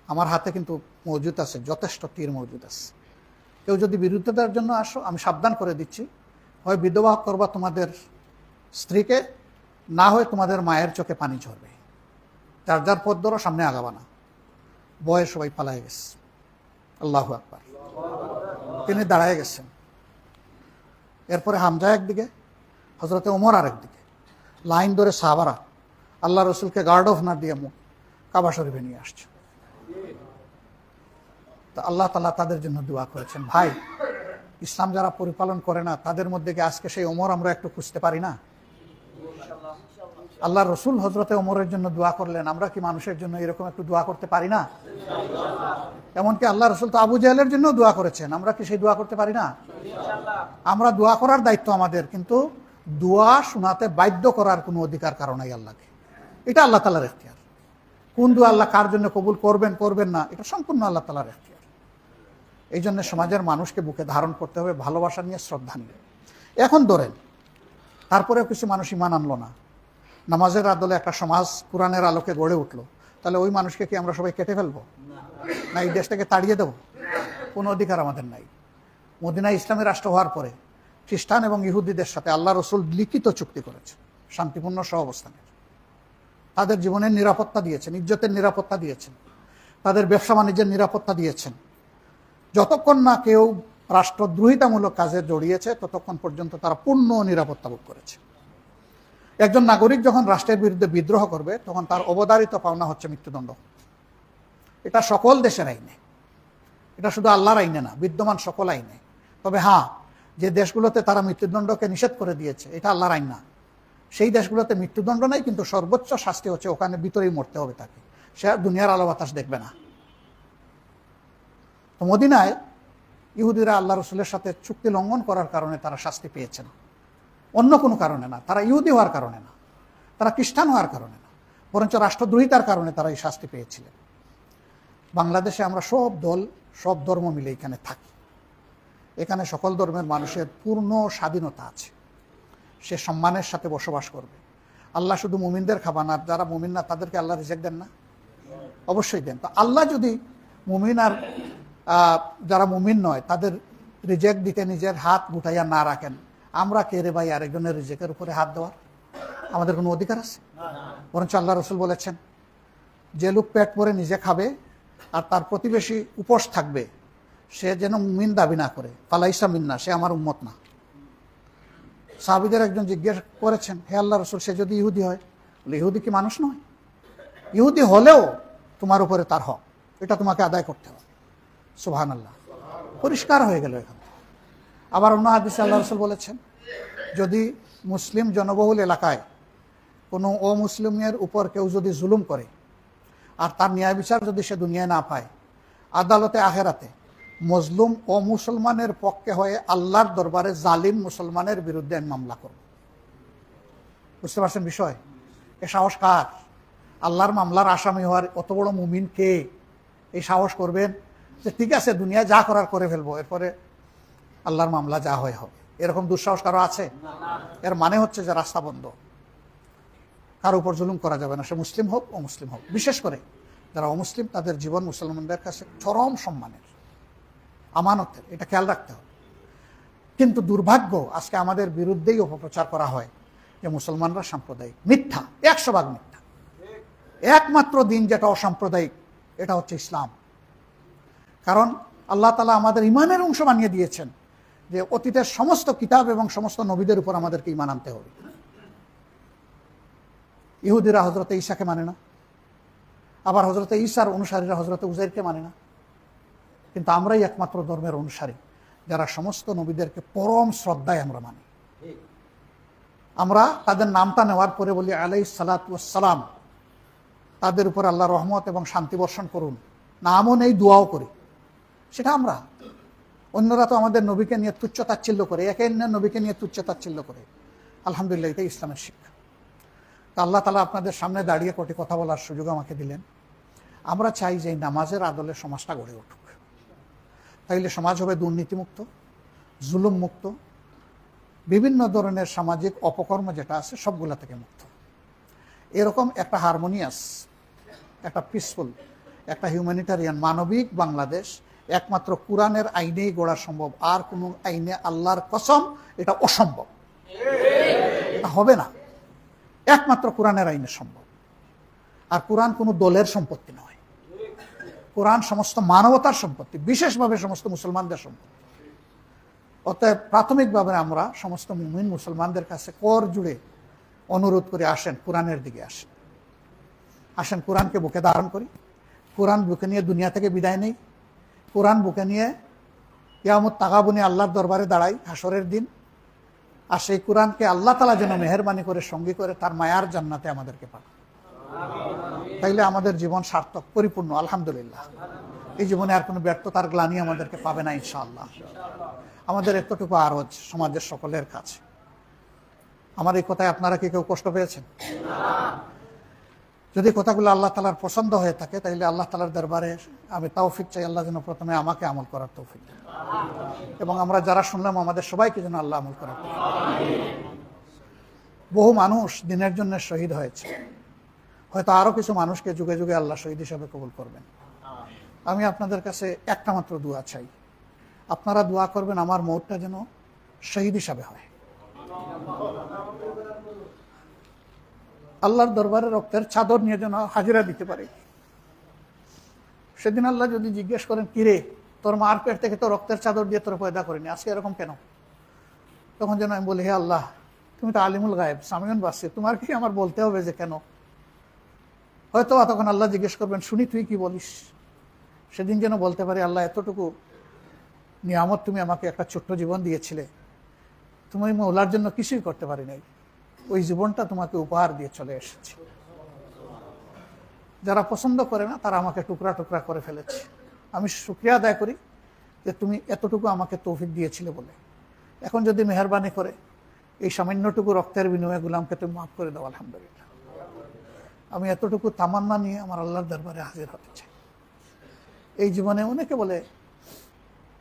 আমার হাতে কিন্তু মজুদ আছে, যথেষ্ট তীর মজুদ আছে। কেউ যদি বিরুদ্ধতার জন্য আসো, আমি সাবধান করে দিচ্ছি, হয় বিধবা করবা তোমাদের স্ত্রীকে, না হয় তোমাদের মায়ের চোখে পানি ঝরবে। যার যার পথ ধরো, সামনে আগাবা না। বয়ে সবাই পালায় গেছে। আল্লাহু আকবার। তিনি দাঁড়ায় গেছেন। এরপরে হামজা একদিকে, হযরতে ওমর আরেকদিকে, লাইন ধরে সাহাবারা আল্লাহ রসুলকে গার্ড অফ অনার দিয়ে কাবা শরীফে নিয়ে আসছে। তো আল্লাহ তাআলা তাদের জন্য দোয়া করেছেন। ভাই, ইসলাম যারা পরিপালন করে না, তাদের মধ্যে কি আজকে সেই ওমর আমরা একটু খুঁজতে পারি না? আল্লাহ রসুল হযরতে ওমরের জন্য দোয়া করলেন, আমরা কি মানুষের জন্য এরকম একটু দোয়া করতে পারি না? এমনকি আল্লাহ রসুল তো আবু জাহেলের জন্য দোয়া করেছেন, আমরা কি সেই দোয়া করতে পারি না? আমরা দোয়া করার দায়িত্ব আমাদের, কিন্তু দোয়া শোনাতে বাধ্য করার কোনো অধিকার কারো নাই আল্লাহকে। এটা আল্লাহ তাআলার এখতিয়ার। কোন দোয়া আল্লাহ কার জন্য কবুল করবেন করবেন না, এটা সম্পূর্ণ আল্লাহ তাআলার এখতিয়ার। এই জন্য সমাজের মানুষকে বুকে ধারণ করতে হবে ভালোবাসা নিয়ে, শ্রদ্ধা নিয়ে। এখন ধরেন তারপরেও কিছু মানুষ ঈমান আনলো না, নামাজের আদলে একটা সমাজ কোরআনের আলোকে গড়ে উঠলো, তাহলে ওই মানুষকে কি আমরা সবাই কেটে ফেলবো? না এই দেশ থেকে তাড়িয়ে দেবো? কোনো অধিকার আমাদের নাই। মদিনা ইসলামের রাষ্ট্র হওয়ার পরে খ্রিস্টান এবং ইহুদিদের সাথে আল্লাহ রসুল লিখিত চুক্তি করেছে, শান্তিপূর্ণ সহাবস্থানের। তাদের জীবনের নিরাপত্তা দিয়েছেন, ইজ্জতের নিরাপত্তা দিয়েছেন, তাদের ব্যবসা বাণিজ্যের নিরাপত্তা দিয়েছেন। যতক্ষণ না কেউ রাষ্ট্রদ্রোহিতামূলক কাজে জড়িয়েছে, ততক্ষণ পর্যন্ত তারা পূর্ণ নিরাপত্তা ভোগ করেছে। একজন নাগরিক যখন রাষ্ট্রের বিরুদ্ধে বিদ্রোহ করবে, তখন তার অবধারিত পাওনা হচ্ছে মৃত্যুদণ্ড। এটা সকল দেশের আইনে, এটা শুধু আল্লাহর আইনে না, বিদ্যমান সকল আইনে। তবে হ্যাঁ, যে দেশগুলোতে তারা মৃত্যুদণ্ডকে নিষেধ করে দিয়েছে, এটা আল্লাহর আইন না। সেই দেশগুলোতে মৃত্যুদণ্ড নাই, কিন্তু সর্বোচ্চ শাস্তি হচ্ছে ওখানে ভিতরেই মরতে হবে তাকে, সে আর দুনিয়ার আলো বাতাস দেখবে না। তো মদিনায় ইহুদিরা আল্লাহ রসুলের সাথে চুক্তি লঙ্ঘন করার কারণে তারা শাস্তি পেয়েছেন, অন্য কোনো কারণে না। তারা ইহুদি হওয়ার কারণে না, তারা খ্রিস্টান হওয়ার কারণে না, বরঞ্চ রাষ্ট্রদ্রোহিতার কারণে তারা এই শাস্তি পেয়েছিলেন। বাংলাদেশে আমরা সব দল, সব ধর্ম মিলে এখানে থাকি। এখানে সকল ধর্মের মানুষের পূর্ণ স্বাধীনতা আছে, সে সম্মানের সাথে বসবাস করবে। আল্লাহ শুধু মুমিনদের খাবার না, যারা মুমিন না তাদেরকে আল্লাহ রিজেক্ট দেন না? অবশ্যই দেন। তো আল্লাহ যদি মুমিন আর যারা মুমিন নয় তাদের রিজেক্ট দিতে নিজের হাত গুটাইয়া না রাখেন, আমরা কে রে ভাই আরেকজনের রিজেক্টের উপরে হাত দেওয়ার? আমাদের কোনো অধিকার আছে? বরঞ্চ আল্লাহ রসুল বলেছেন, যে লোক পেট ভরে নিজে খাবে আর তার প্রতিবেশী উপোস থাকবে, সে যেন মুমিন দাবি না করে, ফালাইসা মিন্না, সে আমার উম্মত না। সাহাবীদের একজন জিজ্ঞেস করেছেন, হে আল্লাহ রসুল, সে যদি ইহুদি হয়? বলে, ইহুদি কি মানুষ নয়? ইহুদি হলেও তোমার উপরে তার হক, এটা তোমাকে আদায় করতে হবে। সুবহানাল্লাহ, পরিষ্কার হয়ে গেল এখানে। আবার অন্য হাদিসে আল্লাহ রসুল বলেছেন, যদি মুসলিম জনবহুল এলাকায় কোনো অমুসলিমের উপর কেউ যদি জুলুম করে আর তার ন্যায় বিচার যদি সে দুনিয়ায় না পায়, আদালতে আখেরাতে মজলুম ও মুসলমানের পক্ষে হয়ে আল্লাহর দরবারে জালিম মুসলমানের বিরুদ্ধে আমি মামলা করব। বুঝতে পারছেন বিষয়? এ সাহস কার? আল্লাহর মামলার আসামি হওয়ার অত বড় মুমিন কে এই সাহস করবেন যে ঠিক আছে দুনিয়ায় যা করার করে ফেলবো, এরপরে আল্লাহর মামলা যা হয় হবে? এরকম দুঃসাহস কারো আছে? এর মানে হচ্ছে যে রাস্তা বন্ধ, কারো উপর জুলুম করা যাবে না, সে মুসলিম হোক অমুসলিম হোক। বিশেষ করে যারা অমুসলিম তাদের জীবন মুসলমানদের কাছে চরম সম্মানের, আমানতের, এটা খেয়াল রাখতে হবে। কিন্তু দুর্ভাগ্য, আজকে আমাদের বিরুদ্ধেই অপপ্রচার করা হয় যে মুসলমানরা সাম্প্রদায়িক। মিথ্যা, 100% মিথ্যা। একমাত্র দিন যেটা অসাম্প্রদায়িক এটা হচ্ছে ইসলাম। কারণ আল্লাহ তাআলা আমাদের ইমানের অংশ বানিয়ে দিয়েছেন যে অতীতের সমস্ত কিতাব এবং সমস্ত নবীদের উপর আমাদেরকে ইমান আনতে হবে। ইহুদিরা হজরতে ঈসাকে মানে না, আবার হজরতে ঈসার অনুসারীরা হজরতে উজাইরকে মানে না। কিন্তু আমরাই একমাত্র ধর্মের অনুসারী যারা সমস্ত নবীদেরকে পরম শ্রদ্ধায় আমরা মানি। আমরা তাদের নামটা নেওয়ার পরে বলি আলাইহিস সালাতু ওয়াস সালাম, তাদের উপর আল্লাহ রহমত এবং শান্তি বর্ষণ করুন। নামও নেই, দোয়াও করি, সেটা আমরা। অন্যরা তো আমাদের নবীকে নিয়ে তুচ্ছ তাচ্ছিল্য করে, একে নবীকে নিয়ে তুচ্ছ তাচ্ছিল্য করে। আলহামদুলিল্লাহ, এটাই ইসলামের শিক্ষা। তা আল্লাহ তাআলা আপনাদের সামনে দাঁড়িয়ে কটি কথা বলার সুযোগ আমাকে দিলেন। আমরা চাই যে নামাজের আদলে সমাজটা গড়ে উঠুক। তাইলে সমাজ হবে দুর্নীতিমুক্ত, জুলুম মুক্ত, বিভিন্ন ধরনের সামাজিক অপকর্ম যেটা আছে সবগুলা থেকে মুক্ত। এরকম একটা হারমোনিয়াস, একটা পিসফুল, একটা হিউম্যানিটারিয়ান মানবিক বাংলাদেশ একমাত্র কোরআনের আইনেই গড়া সম্ভব। আর কোনো আইনে, আল্লাহর কসম, এটা অসম্ভব, এটা হবে না। একমাত্র কোরআনের আইনে সম্ভব। আর কোরআন কোনো দলের সম্পত্তি নয়, কোরআন সমস্ত মানবতার সম্পত্তি, বিশেষভাবে সমস্ত মুসলমানদের সম্পত্তি। অতএব প্রাথমিকভাবে আমরা সমস্ত মুমিন মুসলমানদের কাছে কর জুড়ে অনুরোধ করে, আসেন কোরআনের দিকে আসেন, আসেন কোরআনকে বুকে ধারণ করি, কোরআন বুকে নিয়ে দুনিয়া থেকে বিদায় নেই, কোরআন বুকে নিয়ে কিয়ামত তাগাবুনি আল্লাহর দরবারে দাঁড়াই হাসরের দিন। আর সেই কোরআনকে আল্লাহ তাআলা যেন মেহেরবানি করে সঙ্গী করে তার মায়ার জান্নাতে আমাদেরকে পাঠান। তাইলে আমাদের জীবন সার্থক, পরিপূর্ণ, আলহামদুলিল্লাহ। এই জীবনে আর কোনো ব্যর্থতার গ্লানি আমাদেরকে পাবে না ইনশাআল্লাহ। আমাদের এতটুকু আরজ সমাজের সকলের কাছে। আমার এই কথায় আপনারা কি কেউ কষ্ট পেয়েছেন? যদি কথাগুলো আল্লাহ তাআলার পছন্দ হয়ে থাকে তাহলে আল্লাহ তাআলার দরবারে আমি তৌফিক চাই, আল্লাহ যেন প্রথমে আমাকে আমল করার তৌফিক দেন, এবং আমরা যারা শুনলাম আমাদের সবাইকে যেন আল্লাহ আমল করার তৌফিক দেন। বহু মানুষ দিনের জন্য শহীদ হয়েছে, হয়তো আরো কিছু মানুষকে যুগে যুগে আল্লাহ শহীদ হিসাবে কবুল করবেন। আমি আপনাদের কাছে একটা মাত্র দোয়া চাই, আপনারা দোয়া করবেন আমার মওতটা যেন শহীদ হিসাবে হয়। আল্লাহর দরবারে রক্তের চাদর নিয়ে যেন হাজিরা দিতে পারি। সেদিন আল্লাহ যদি জিজ্ঞেস করেন, কিরে তোর মার পেট থেকে তো রক্তের চাদর দিয়ে তোর পয়দা করিনি, আজকে এরকম কেন? তখন যেন আমি বলি, হে আল্লাহ, তুমি তো আলিমুল গায়েব, সামিউন বাসির, তোমার কি আমার বলতে হবে যে কেন? হয়তো তখন আল্লাহ জিজ্ঞেস করবেন, শুনি তুই কি বলিস। সেদিন যেন বলতে পারি, আল্লাহ এতটুকু নিয়ামত তুমি আমাকে, একটা ছোট্ট জীবন দিয়েছিলে, তুমি মওলার জন্য কিছুই করতে পারি নাই, ওই জীবনটা তোমাকে উপহার দিয়ে চলে এসেছে। যারা পছন্দ করে না তারা আমাকে টুকরা টুকরা করে ফেলেছে। আমি শুকরিয়া আদায় করি যে তুমি এতটুকু আমাকে তৌফিক দিয়েছিলে বলে। এখন যদি মেহেরবানি করে এই সামান্যটুকু রক্তের বিনিময়ে গুলামকে তুমি মাফ করে দাও, আলহামদুলিল্লাহ। আমি এতটুকু তামান্না নিয়ে আমার আল্লাহর দরবারে হাজির হতে চাই। এই জীবনে অনেকে বলে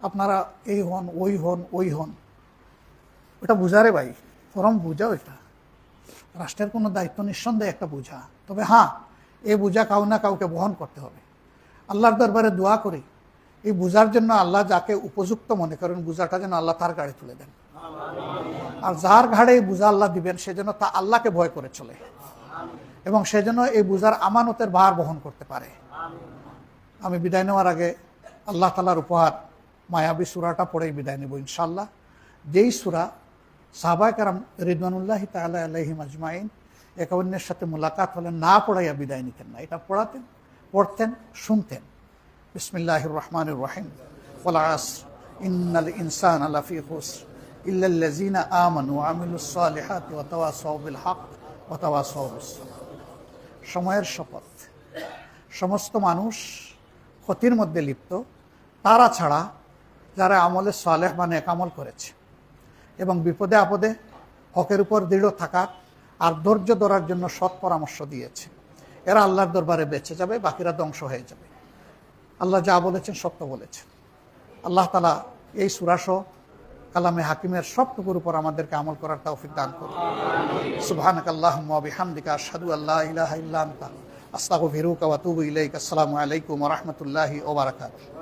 আপনারা এই হন, ওই হন, ওই হন। ওটা বুঝারে ভাই, ফরম বুঝাও। এটা রাষ্ট্রের কোনো দায়িত্ব নিঃসন্দেহে একটা বোঝা, তবে হ্যাঁ, এই বোঝা কাউ না কাউকে বহন করতে হবে। আল্লাহর দরবারে দোয়া করি এই বোঝার জন্য আল্লাহ যাকে উপযুক্ত মনে করেন বোঝাটা যেন আল্লাহ তার ঘাড়ে তুলে দেন, আর যার ঘাড়ে এই বোঝা আল্লাহ দিবেন সেজন্য তা আল্লাহকে ভয় করে চলে এবং সেজন্য এই বোঝার আমানতের ভার বহন করতে পারে। আমি বিদায় নেওয়ার আগে আল্লাহ তাআলার উপহার মায়াবী সূরাটা পড়েই বিদায় নেব ইনশাআল্লাহ। যেই সূরা সাহাবায়ে কেরাম রিদওয়ানুল্লাহি তাআলা আলাইহিম আজমাইন একে অন্যের সাথে মুলাকাত হলে না পড়াইয়া বিদায় নিতেন না, এটা পড়তেন, শুনতেন। বিসমিল্লাহির রহমানির রহিম। ওয়াল আসর ইন্নাল ইনসানা লাফি খুসর ইল্লাল্লাযিনা আমানু ওয়া আমিলুস সালিহাতি ওয়া তাওয়াসাউ বিল হক ওয়া তাওয়াসাউ বিস সাবর। সময়ের শপথ, সমস্ত মানুষ ক্ষতির মধ্যে লিপ্ত, তারা ছাড়া যারা আমলে সালেহ বা নেক আমল করেছে এবং বিপদে আপদে হকের উপর দৃঢ় থাকার আর ধৈর্য ধরার জন্য সৎ পরামর্শ দিয়েছে, এরা আল্লাহর দরবারে বেঁচে যাবে, বাকিরা ধ্বংস হয়ে যাবে। আল্লাহ যা বলেছেন সত্য বলেছেন। আল্লাহ তাআলা এই সূরাসহ কালামে হাকিমের সবটুকুর উপর আমাদেরকে আমল করার তৌফিক দান করুন। সুবহানাকাল্লাহুম্মা ওয়া বিহামদিকা আশহাদু আল্লা ইলাহা ইল্লা আনতা আস্তাগফিরুকা ওয়া আতুবু ইলাইক। আসসালামু আলাইকুম ওয়া রাহমাতুল্লাহি ওয়া বারাকাতুহু।